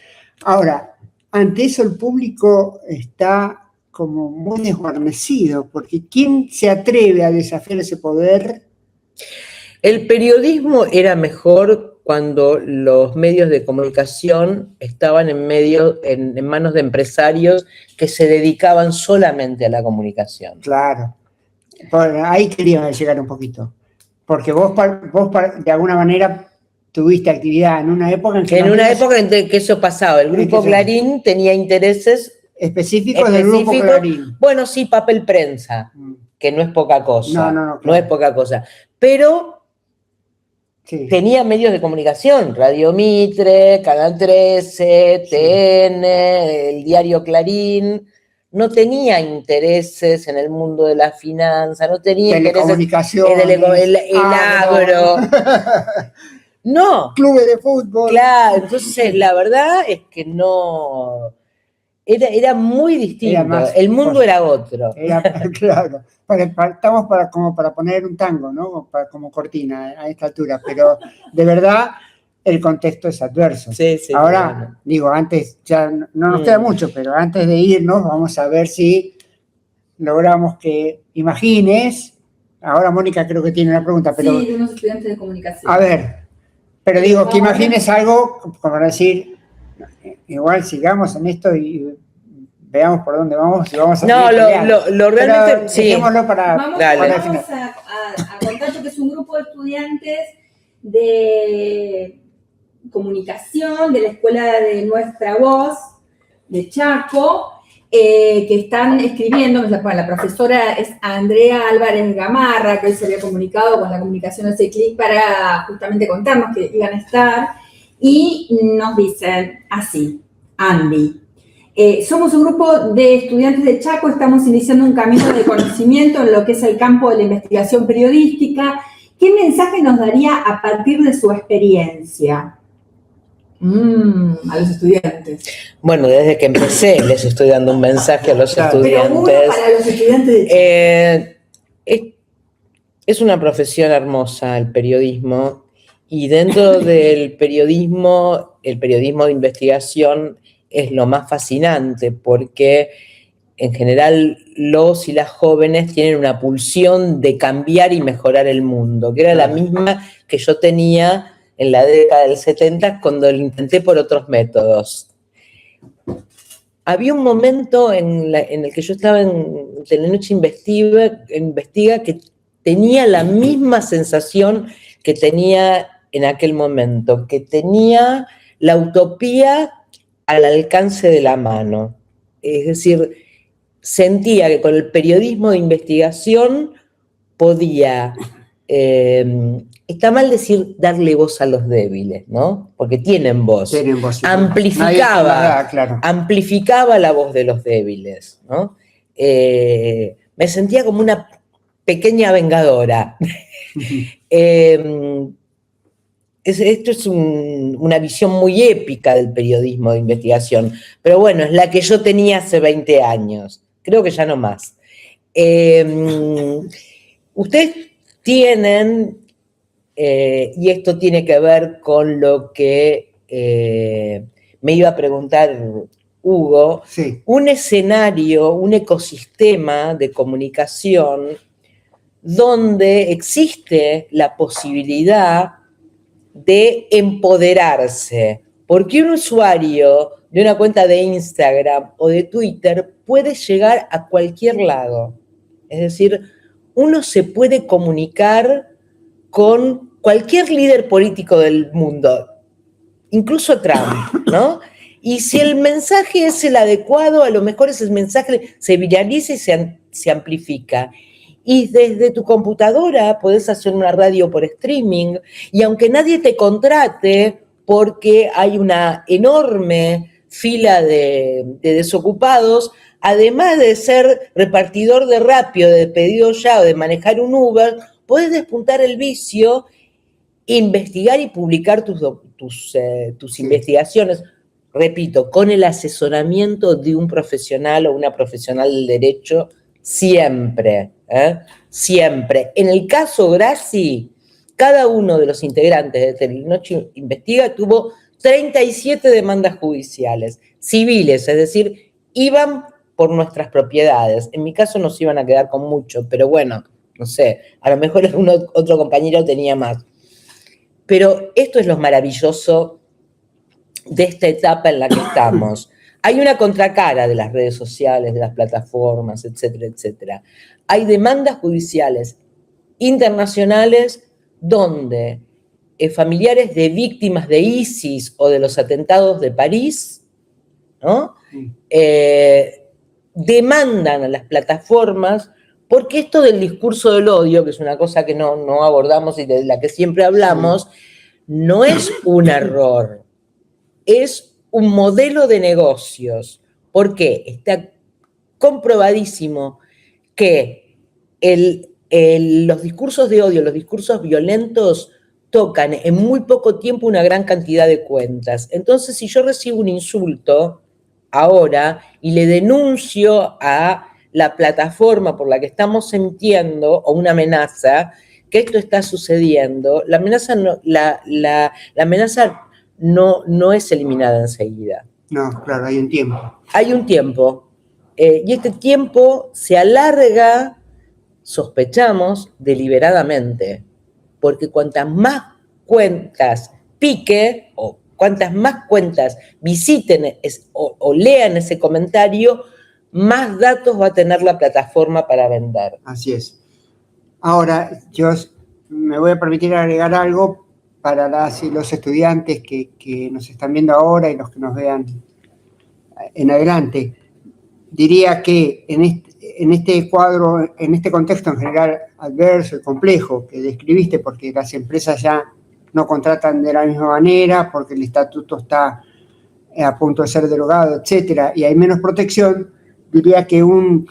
Ahora, ante eso el público está como muy desguarnecido, porque ¿quién se atreve a desafiar ese poder?
El periodismo era mejor cuando los medios de comunicación estaban en manos de empresarios que se dedicaban solamente a la comunicación.
Claro. Ahí quería llegar un poquito. Porque vos de alguna manera tuviste actividad en una época en que...
que eso pasaba. El Grupo Clarín tenía intereses
específicos del Grupo Clarín.
Bueno, sí, papel prensa, que no es poca cosa.
No, claro.
No es poca cosa. Pero tenía medios de comunicación, Radio Mitre, Canal 13, TN, el diario Clarín. No tenía intereses en el mundo de la finanza, no tenía intereses en el agro. No.
Clubes de fútbol.
Claro, entonces la verdad es que no... Era muy distinto, el mundo era otro.
Claro, estamos para poner un tango, ¿no? Como cortina a esta altura, pero de verdad el contexto es adverso.
Sí,
ahora, bueno. Digo, antes, ya no nos queda mucho, pero antes de irnos vamos a ver si logramos que imagines, ahora Mónica creo que tiene una pregunta, pero...
Sí, de unos estudiantes de comunicación.
A ver, Pero digo, que imagines algo como decir, igual sigamos en esto y veamos por dónde vamos y vamos a
No,
seguir peleando.
lo realmente,
Pero
sí.
dejémoslo para
Vamos
el final.
a contar que es un grupo de estudiantes de comunicación de la Escuela de Nuestra Voz de Chaco, que están escribiendo, la profesora es Andrea Álvarez Gamarra, que hoy se había comunicado con la comunicación de CICLIC para justamente contarnos que iban a estar, y nos dicen así, Andy. Somos un grupo de estudiantes de Chaco, estamos iniciando un camino de conocimiento en lo que es el campo de la investigación periodística. ¿Qué mensaje nos daría a partir de su experiencia? A los estudiantes.
Bueno, desde que empecé les estoy dando un mensaje a los estudiantes.
Pero uno para los estudiantes de Chaco.
Es una profesión hermosa el periodismo, y dentro del periodismo, el periodismo de investigación es lo más fascinante, porque en general los y las jóvenes tienen una pulsión de cambiar y mejorar el mundo, que era la misma que yo tenía en la década del 70 cuando lo intenté por otros métodos. Había un momento en el que yo estaba en Telenoche Investiga que tenía la misma sensación que tenía en aquel momento, que tenía la utopía al alcance de la mano. Es decir, sentía que con el periodismo de investigación podía, está mal decir darle voz a los débiles, ¿no? Porque tienen voz.
Tienen voz, sí.
Amplificaba la voz de los débiles, ¿no? Me sentía como una pequeña vengadora. Esto es una visión muy épica del periodismo de investigación, pero bueno, es la que yo tenía hace 20 años, creo que ya no más. Ustedes tienen, y esto tiene que ver con lo que me iba a preguntar Hugo, sí, un escenario, un ecosistema de comunicación donde existe la posibilidad de empoderarse, porque un usuario de una cuenta de Instagram o de Twitter puede llegar a cualquier lado. Es decir, uno se puede comunicar con cualquier líder político del mundo, incluso Trump, ¿no? Y si el mensaje es el adecuado, a lo mejor ese mensaje se viraliza y se amplifica. Y desde tu computadora podés hacer una radio por streaming, y aunque nadie te contrate, porque hay una enorme fila de desocupados, además de ser repartidor de Rappi o de pedido ya o de manejar un Uber, podés despuntar el vicio, investigar y publicar tus investigaciones, repito, con el asesoramiento de un profesional o una profesional del derecho, siempre, siempre. En el caso Grassi, cada uno de los integrantes de Telenoche Investiga tuvo 37 demandas judiciales, civiles, es decir, iban por nuestras propiedades. En mi caso nos iban a quedar con mucho, pero bueno, no sé, a lo mejor otro compañero tenía más. Pero esto es lo maravilloso de esta etapa en la que estamos. Hay una contracara de las redes sociales, de las plataformas, etcétera, etcétera. Hay demandas judiciales internacionales donde familiares de víctimas de ISIS o de los atentados de París, ¿no? Demandan a las plataformas, porque esto del discurso del odio, que es una cosa que no abordamos y de la que siempre hablamos, no es un error, es un modelo de negocios. ¿Por qué? Está comprobadísimo que los discursos de odio, los discursos violentos, tocan en muy poco tiempo una gran cantidad de cuentas. Entonces, si yo recibo un insulto ahora y le denuncio a la plataforma por la que estamos emitiendo, o una amenaza, que esto está sucediendo, la amenaza no es eliminada enseguida.
No, claro, hay un tiempo.
Hay un tiempo. Y este tiempo se alarga, sospechamos, deliberadamente. Porque cuantas más cuentas pique, o cuantas más cuentas visiten o lean ese comentario, más datos va a tener la plataforma para vender.
Así es. Ahora, yo me voy a permitir agregar algo para las y los estudiantes que nos están viendo ahora y los que nos vean en adelante. Diría que en este cuadro, en este contexto en general adverso y complejo que describiste, porque las empresas ya no contratan de la misma manera, porque el estatuto está a punto de ser derogado, etcétera, y hay menos protección, diría que un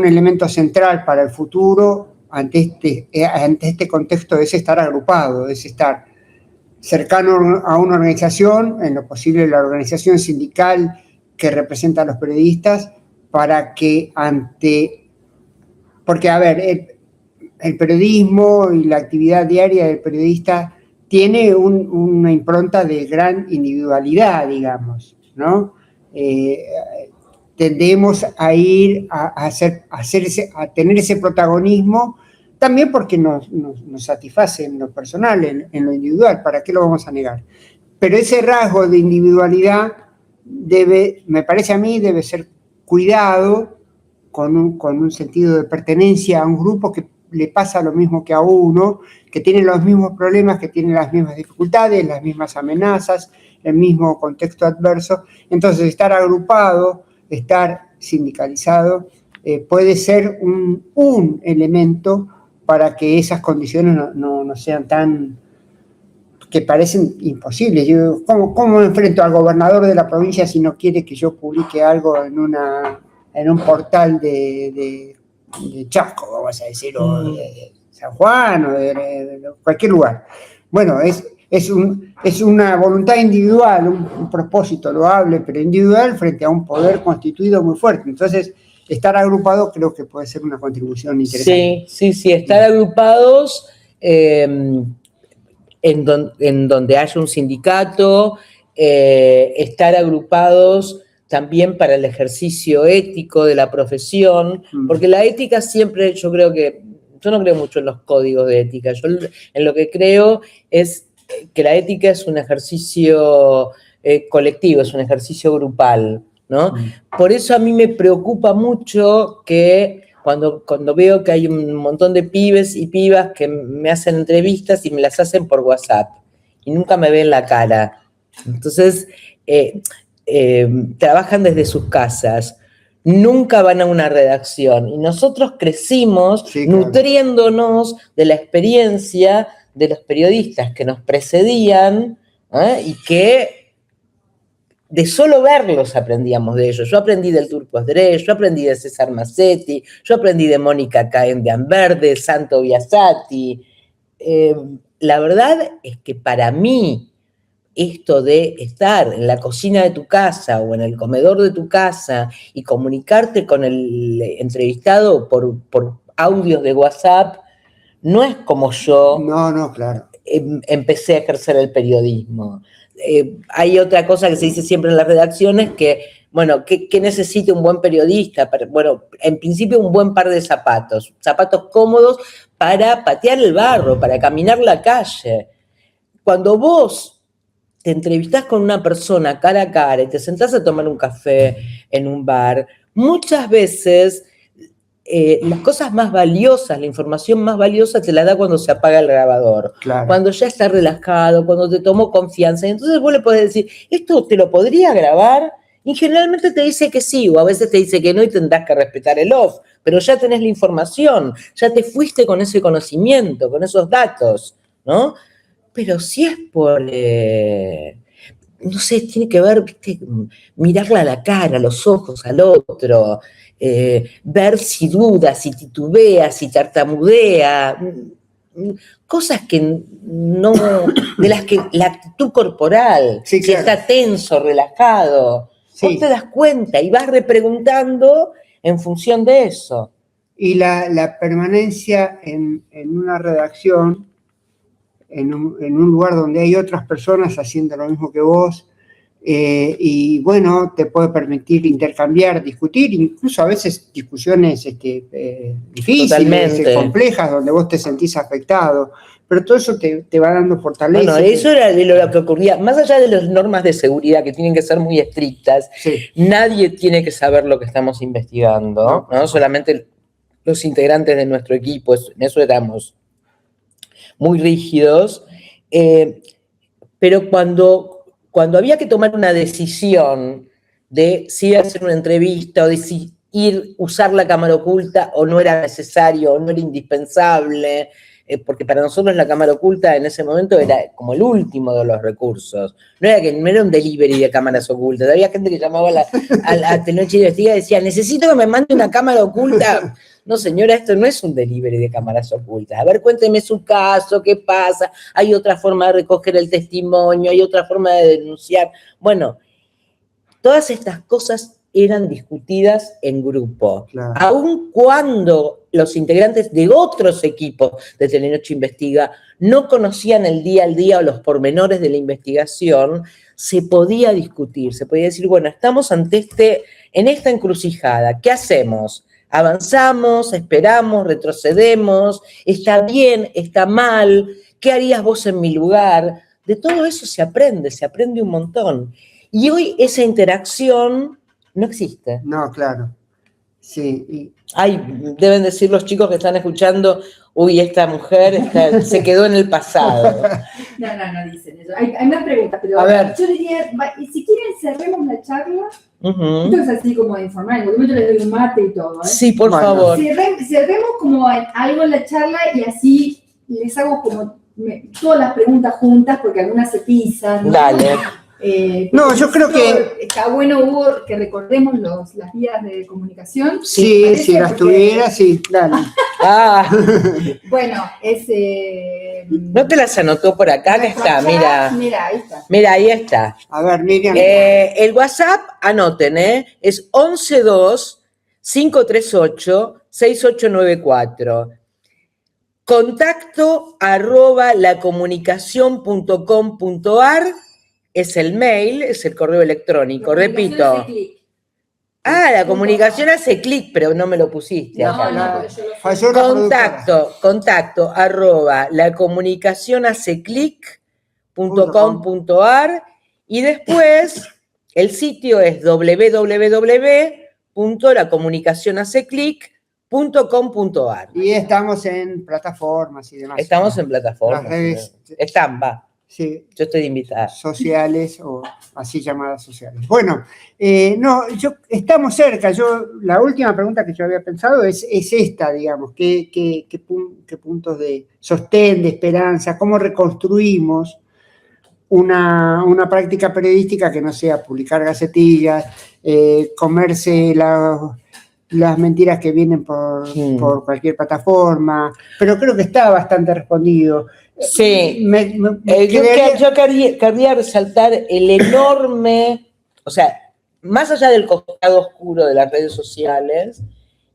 elemento central para el futuro ante este contexto es estar agrupado, es estar cercano a una organización, en lo posible la organización sindical que representa a los periodistas, para que porque a ver, el periodismo y la actividad diaria del periodista tiene una impronta de gran individualidad, digamos, ¿no? Tendemos a ir a tener ese protagonismo, también porque nos satisface en lo personal, en lo individual, ¿para qué lo vamos a negar? Pero ese rasgo de individualidad me parece a mí, debe ser cuidado con un sentido de pertenencia a un grupo que le pasa lo mismo que a uno, que tiene los mismos problemas, que tiene las mismas dificultades, las mismas amenazas, el mismo contexto adverso. Entonces, estar agrupado, estar sindicalizado, puede ser un elemento para que esas condiciones no sean tan, que parecen imposibles. Yo, ¿cómo enfrento al gobernador de la provincia si no quiere que yo publique algo en un portal de Chaco, vamos a decir, o de San Juan, o de cualquier lugar? Bueno, es una voluntad individual, un propósito loable, pero individual frente a un poder constituido muy fuerte. Entonces, estar agrupado creo que puede ser una contribución interesante.
Sí, estar agrupados en donde haya un sindicato, estar agrupados también para el ejercicio ético de la profesión, porque la ética siempre, yo no creo mucho en los códigos de ética, yo en lo que creo es que la ética es un ejercicio colectivo, es un ejercicio grupal, ¿no? Por eso a mí me preocupa mucho que cuando veo que hay un montón de pibes y pibas que me hacen entrevistas y me las hacen por WhatsApp y nunca me ven la cara. Entonces, trabajan desde sus casas, nunca van a una redacción y nosotros crecimos nutriéndonos de la experiencia de los periodistas que nos precedían, y que de solo verlos aprendíamos de ellos. Yo aprendí del Turco Andrés, yo aprendí de César Massetti, yo aprendí de Mónica Caén de Amber, Santo Biasati. La verdad es que para mí, esto de estar en la cocina de tu casa o en el comedor de tu casa y comunicarte con el entrevistado por audios de WhatsApp, no es como yo
claro.
Empecé a ejercer el periodismo. Hay otra cosa que se dice siempre en las redacciones, que, bueno, ¿qué necesita un buen periodista? Bueno, en principio un buen par de zapatos cómodos para patear el barro, para caminar la calle. Cuando vos te entrevistás con una persona cara a cara y te sentás a tomar un café en un bar, muchas veces las cosas más valiosas, la información más valiosa te la da cuando se apaga el grabador, cuando ya está relajado, cuando te tomó confianza. Y entonces vos le podés decir, ¿esto te lo podría grabar? Y generalmente te dice que sí, o a veces te dice que no y tendrás que respetar el off, pero ya tenés la información, ya te fuiste con ese conocimiento, con esos datos, ¿no? Pero si es por... no sé, tiene que ver, ¿viste? Mirarle a la cara, a los ojos al otro, ver si duda, si titubea, si tartamudea, cosas que no, de las que la actitud corporal, si está tenso, relajado, vos te das cuenta y vas repreguntando en función de eso.
Y la permanencia en una redacción, en un lugar donde hay otras personas haciendo lo mismo que vos, y bueno, te puede permitir intercambiar, discutir, incluso a veces discusiones difíciles,
Totalmente.
complejas, donde vos te sentís afectado, pero todo eso te va dando fortaleza.
Bueno, eso era de lo que ocurría. Más allá de las normas de seguridad que tienen que ser muy estrictas,
Sí.
nadie tiene que saber lo que estamos investigando, ¿no? Solamente los integrantes de nuestro equipo, en eso éramos muy rígidos. Pero cuando había que tomar una decisión de si hacer una entrevista o de si usar la cámara oculta o no era necesario o no era indispensable, porque para nosotros la cámara oculta en ese momento era como el último de los recursos. No era un delivery de cámaras ocultas. Había gente que llamaba a la Telenoche Investiga y decía, necesito que me mande una cámara oculta. No, señora, esto no es un delivery de cámaras ocultas. A ver, cuénteme su caso, qué pasa. Hay otra forma de recoger el testimonio, hay otra forma de denunciar. Bueno, todas estas cosas eran discutidas en grupo.
Claro.
Aun cuando los integrantes de otros equipos de Telenoche Investiga no conocían el día al día o los pormenores de la investigación, se podía discutir, se podía decir, bueno, estamos en esta encrucijada, ¿qué hacemos? ¿Avanzamos, esperamos, retrocedemos? ¿Está bien, está mal? ¿Qué harías vos en mi lugar? De todo eso se aprende un montón. Y hoy esa interacción no existe.
No, claro. Sí.
Ay, deben decir los chicos que están escuchando, uy, esta mujer se quedó en el pasado.
No dicen eso. Hay más preguntas, pero
a ver.
Yo diría, si quieren cerremos la charla.
Uh-huh.
Esto es así como informal, porque yo les doy un mate y todo.
Sí, por favor.
Cerremos como algo en la charla y así les hago como todas las preguntas juntas, porque algunas se pisan, ¿no?
Dale.
No, yo creo que
está bueno, Hugo, que recordemos las vías de comunicación.
Sí, si las tuviera, sí, dale.
Bueno,
¿No te las anotó por acá? Acá está, mira.
Mira, ahí está.
Mira, ahí está.
A ver, Miriam.
El WhatsApp, anoten, es 112-538-6894. contacto@lacomunicacion.com.ar es el mail, es el correo electrónico. Repito. La comunicación hace clic, pero no me lo pusiste. Contacto @lacomunicacionhaceclic.com.ar y después el sitio es www.lacomunicacionhaceclic.com.ar.
Y estamos en plataformas y demás.
Estamos en plataformas.
Las redes.
Están,
Sí,
yo estoy de invitada.
Sociales o así llamadas sociales. Bueno, estamos cerca. La última pregunta que yo había pensado es esta, digamos, ¿qué puntos de sostén, de esperanza, cómo reconstruimos una práctica periodística que no sea publicar gacetillas, comerse las mentiras que vienen por cualquier plataforma, pero creo que está bastante respondido.
Sí, yo querría resaltar el enorme, o sea, más allá del costado oscuro de las redes sociales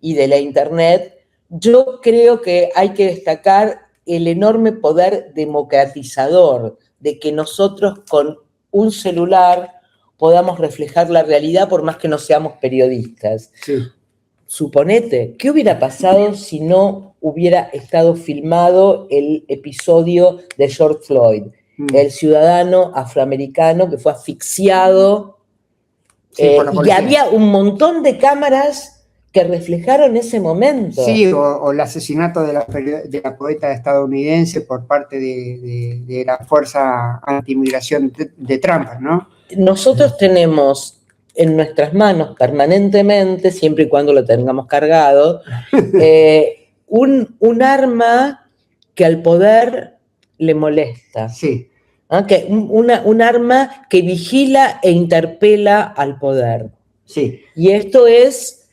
y de la internet, yo creo que hay que destacar el enorme poder democratizador de que nosotros con un celular podamos reflejar la realidad por más que no seamos periodistas.
Sí.
Suponete, ¿qué hubiera pasado si no hubiera estado filmado el episodio de George Floyd, el ciudadano afroamericano que fue asfixiado? Y había un montón de cámaras que reflejaron ese momento.
Sí, o el asesinato de la poeta estadounidense por parte de la fuerza antimigración de Trump, ¿no?
Nosotros tenemos en nuestras manos permanentemente, siempre y cuando lo tengamos cargado, un arma que al poder le molesta.
Sí.
Un arma que vigila e interpela al poder.
Sí.
Y esto es,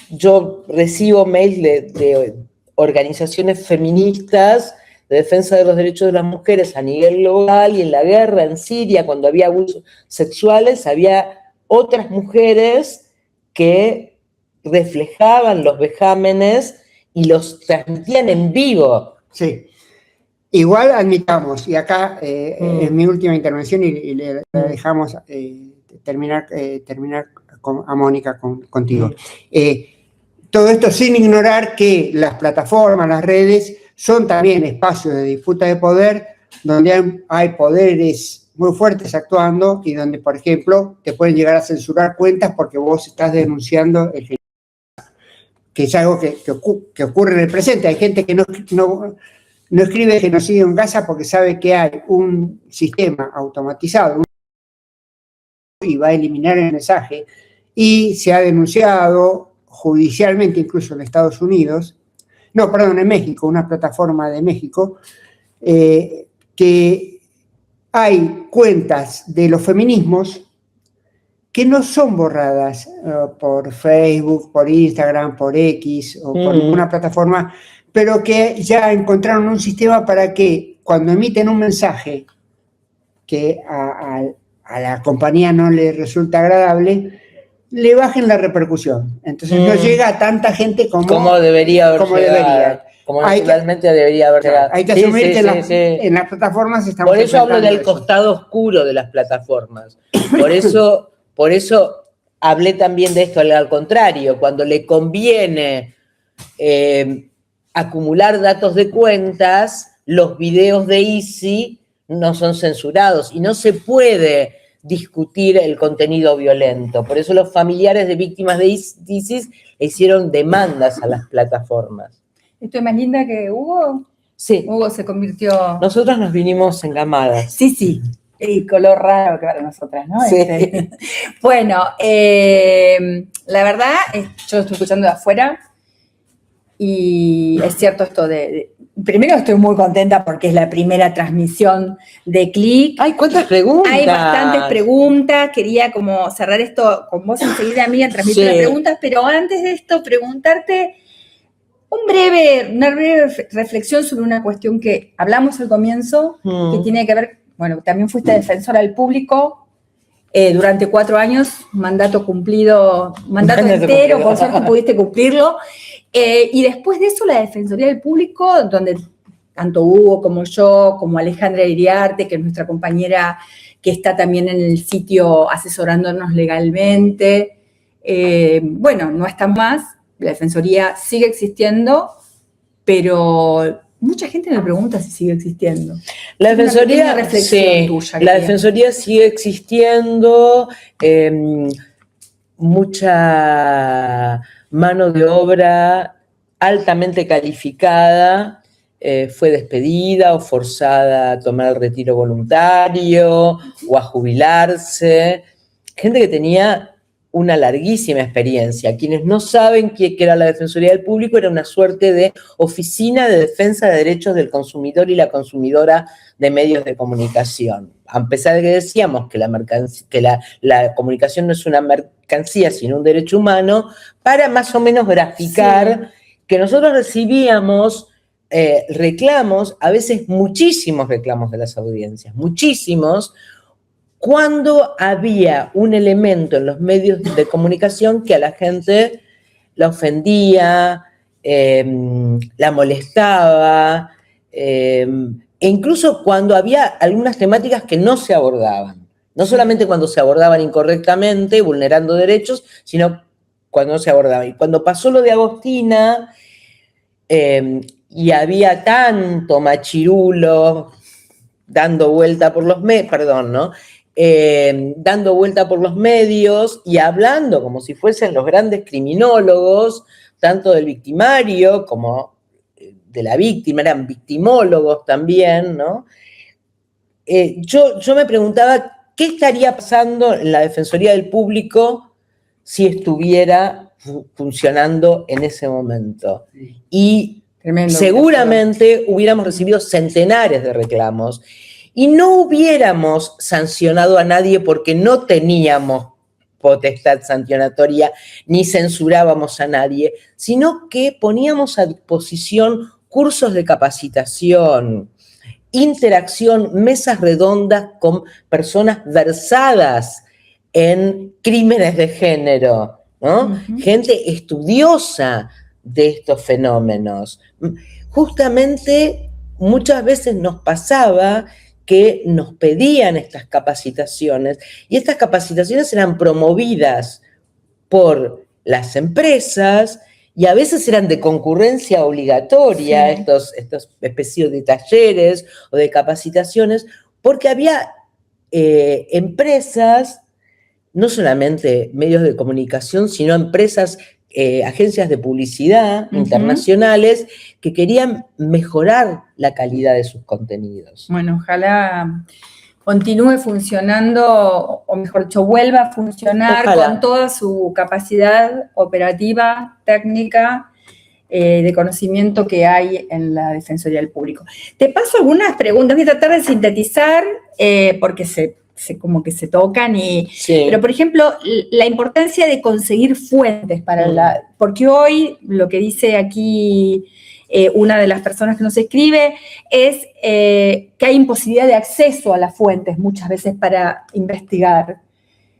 yo recibo mails de organizaciones feministas de defensa de los derechos de las mujeres a nivel global, y en la guerra en Siria, cuando había abusos sexuales, había otras mujeres que reflejaban los vejámenes y los transmitían en vivo.
Sí. Igual admitamos, y acá es mi última intervención y le dejamos terminar a Mónica contigo. Todo esto sin ignorar que las plataformas, las redes, son también espacios de disputa de poder donde hay poderes muy fuertes actuando y donde, por ejemplo, te pueden llegar a censurar cuentas porque vos estás denunciando el genocidio, que es algo que ocurre en el presente. Hay gente que no escribe genocidio en Gaza porque sabe que hay un sistema automatizado y va a eliminar el mensaje, y se ha denunciado judicialmente, incluso en Estados Unidos, en México, una plataforma de México, que hay cuentas de los feminismos que no son borradas por Facebook, por Instagram, por X o por ninguna plataforma, pero que ya encontraron un sistema para que cuando emiten un mensaje que a la compañía no le resulta agradable, le bajen la repercusión. Entonces no llega a tanta gente como
debería haber llegado. Como naturalmente debería haber llegado.
Hay que asumir que en las plataformas estamos...
Por eso hablo del costado oscuro de las plataformas. Por eso hablé también de esto, al contrario, cuando le conviene acumular datos de cuentas, los videos de Easy no son censurados y no se puede discutir el contenido violento. Por eso los familiares de víctimas de ISIS hicieron demandas a las plataformas.
¿Esto es más linda que Hugo?
Sí.
Hugo se convirtió...
Nosotras nos vinimos engamadas.
Sí. Y color raro que para nosotras, ¿no?
Sí.
Bueno, la verdad, yo estoy escuchando de afuera y es cierto esto primero estoy muy contenta porque es la primera transmisión de Click.
¡Ay, cuántas preguntas!
Hay bastantes preguntas. Quería como cerrar esto con vos enseguida, amiga, transmitir las preguntas, pero antes de esto, preguntarte una breve reflexión sobre una cuestión que hablamos al comienzo, que tiene que ver, bueno, también fuiste defensora del público durante 4 años, mandato entero, por suerte pudiste cumplirlo. Y después de eso, la Defensoría del Público, donde tanto Hugo como yo, como Alejandra Iriarte, que es nuestra compañera que está también en el sitio asesorándonos legalmente, no está más, la Defensoría sigue existiendo, pero mucha gente me pregunta si sigue existiendo.
La Defensoría sigue existiendo, mucha mano de obra altamente calificada fue despedida o forzada a tomar el retiro voluntario o a jubilarse. Gente que tenía una larguísima experiencia. Quienes no saben qué era la Defensoría del Público, era una suerte de oficina de defensa de derechos del consumidor y la consumidora de medios de comunicación. A pesar de que decíamos que la comunicación no es una mercancía, sino un derecho humano, para más o menos graficar que nosotros recibíamos reclamos, a veces muchísimos reclamos de las audiencias, muchísimos, cuando había un elemento en los medios de comunicación que a la gente la ofendía, la molestaba, e incluso cuando había algunas temáticas que no se abordaban. No solamente cuando se abordaban incorrectamente, vulnerando derechos, sino cuando no se abordaban. Y cuando pasó lo de Agostina, y había tanto machirulo dando vuelta por los dando vuelta por los medios y hablando como si fuesen los grandes criminólogos, tanto del victimario como de la víctima, eran victimólogos también, ¿no? Yo me preguntaba qué estaría pasando en la Defensoría del Público si estuviera funcionando en ese momento. Y seguramente hubiéramos recibido centenares de reclamos y no hubiéramos sancionado a nadie porque no teníamos potestad sancionatoria ni censurábamos a nadie, sino que poníamos a disposición cursos de capacitación, interacción, mesas redondas con personas versadas en crímenes de género, ¿no? Gente estudiosa de estos fenómenos. Justamente muchas veces nos pasaba que nos pedían estas capacitaciones y estas capacitaciones eran promovidas por las empresas y a veces eran de concurrencia obligatoria,
Sí.
estos especies de talleres o de capacitaciones, porque había empresas, no solamente medios de comunicación, sino empresas, agencias de publicidad internacionales que querían mejorar la calidad de sus contenidos.
Bueno, ojalá continúe funcionando, o mejor dicho, vuelva a funcionar
Ojalá.
con toda su capacidad operativa, técnica, de conocimiento que hay en la Defensoría del Público. Te paso algunas preguntas, voy a tratar de sintetizar, porque como que se tocan,
Sí.
pero por ejemplo, la importancia de conseguir fuentes para porque hoy lo que dice aquí una de las personas que nos escribe es que hay imposibilidad de acceso a las fuentes muchas veces para investigar.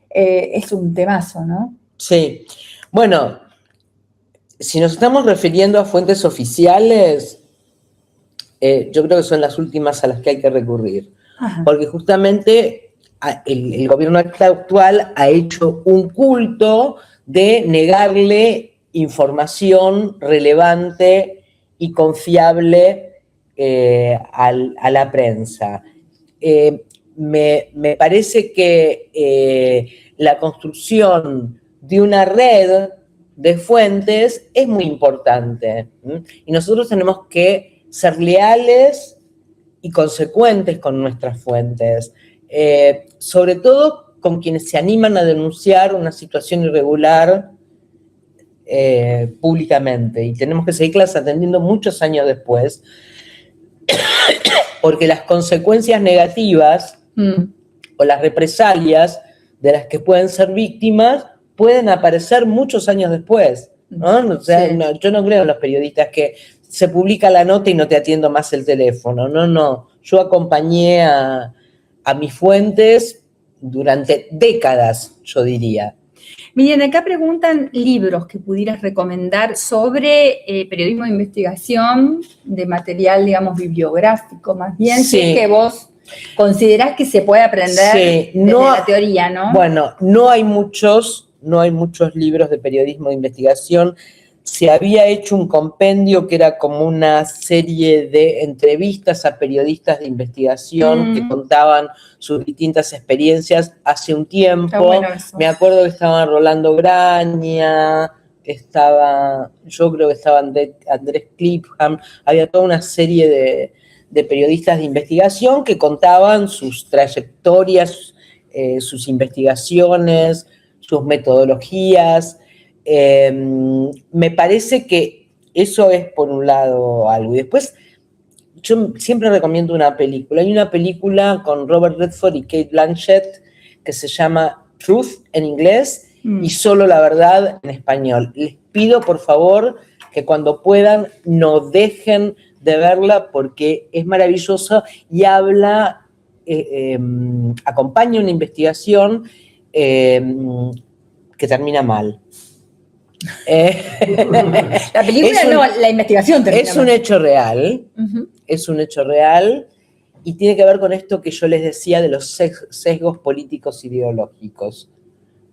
Es un temazo, ¿no?
Sí. Bueno, si nos estamos refiriendo a fuentes oficiales, yo creo que son las últimas a las que hay que recurrir.
Ajá.
Porque justamente el gobierno actual ha hecho un culto de negarle información relevante y confiable a la prensa. Me parece que la construcción de una red de fuentes es muy importante. Y nosotros tenemos que ser leales y consecuentes con nuestras fuentes. Sobre todo con quienes se animan a denunciar una situación irregular públicamente. Y tenemos que seguirlas atendiendo muchos años después, porque las consecuencias negativas o las represalias de las que pueden ser víctimas pueden aparecer muchos años después, ¿no? O sea,
Sí.
yo no creo en los periodistas que se publica la nota y no te atiendo más el teléfono. No. Yo acompañé a mis fuentes durante décadas, yo diría.
Miren, acá preguntan libros que pudieras recomendar sobre periodismo de investigación, de material, digamos, bibliográfico, más bien,
Sí.
si es que vos considerás que se puede aprender desde la teoría, ¿no?
Bueno, no hay muchos libros de periodismo de investigación. Se había hecho un compendio que era como una serie de entrevistas a periodistas de investigación que contaban sus distintas experiencias hace un tiempo.
Está bueno eso.
Me acuerdo que estaban Rolando Graña, yo creo que estaba Andrés Clipham, había toda una serie de periodistas de investigación que contaban sus trayectorias, sus investigaciones, sus metodologías. Me parece que eso es por un lado algo. Y después, yo siempre recomiendo una película. Hay una película con Robert Redford y Cate Blanchett que se llama Truth en inglés y Solo la Verdad en español. Les pido, por favor, que cuando puedan no dejen de verla porque es maravillosa y habla, acompaña una investigación que termina mal.
La película la investigación termina
es un
mal.
hecho real, es un hecho real y tiene que ver con esto que yo les decía de los sesgos políticos ideológicos,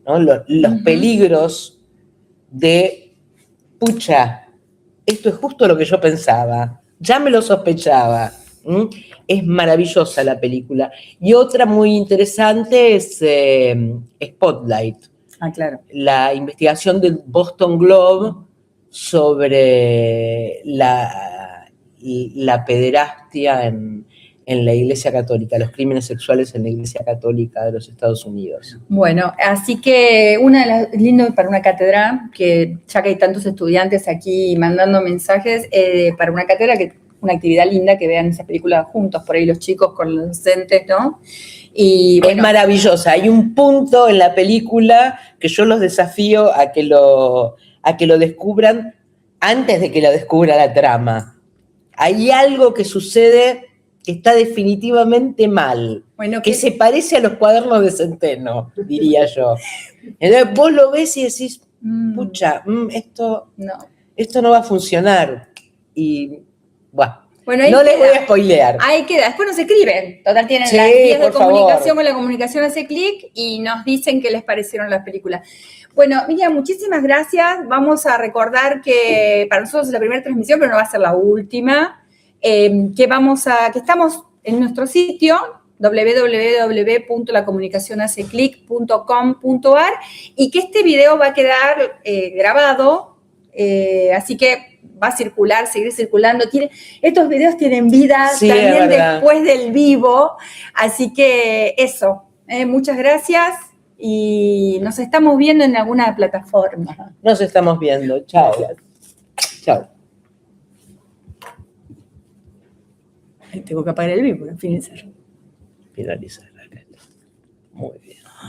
¿no? Los peligros de, pucha, esto es justo lo que yo pensaba, ya me lo sospechaba. Es maravillosa la película. Y otra muy interesante es Spotlight.
Ah, claro.
La investigación del Boston Globe sobre la pederastia en la Iglesia Católica, los crímenes sexuales en la Iglesia Católica de los Estados Unidos.
Bueno, así que lindo para una cátedra, que ya que hay tantos estudiantes aquí mandando mensajes, para una cátedra, una actividad linda, que vean esa película juntos, por ahí los chicos con los docentes, ¿no? Y bueno,
es maravillosa. Hay un punto en la película que yo los desafío a que lo descubran antes de que lo descubra la trama. Hay algo que sucede que está definitivamente mal,
bueno,
que se parece a los cuadernos de Centeno, diría yo. Entonces vos lo ves y decís, pucha, esto no va a funcionar. Y, bueno,
Bueno, ahí
No les voy
queda.
a spoilear.
Ahí queda. Después nos escriben. Total, tienen
Sí,
las vías de
por favor.
comunicación, con la comunicación hace clic y nos dicen qué les parecieron las películas. Bueno, Miriam, muchísimas gracias. Vamos a recordar que para nosotros es la primera transmisión, pero no va a ser la última. Que estamos en nuestro sitio www.lacomunicacionhaceclic.com.ar y que este video va a quedar grabado, así que va a circular, seguir circulando. Estos videos tienen vida
Sí,
también
es verdad.
después del vivo, así que eso, muchas gracias y nos estamos viendo en alguna plataforma.
Nos estamos viendo. Chao. Chao.
Tengo que apagar el vivo, finalizar.
Finalizar. Muy bien.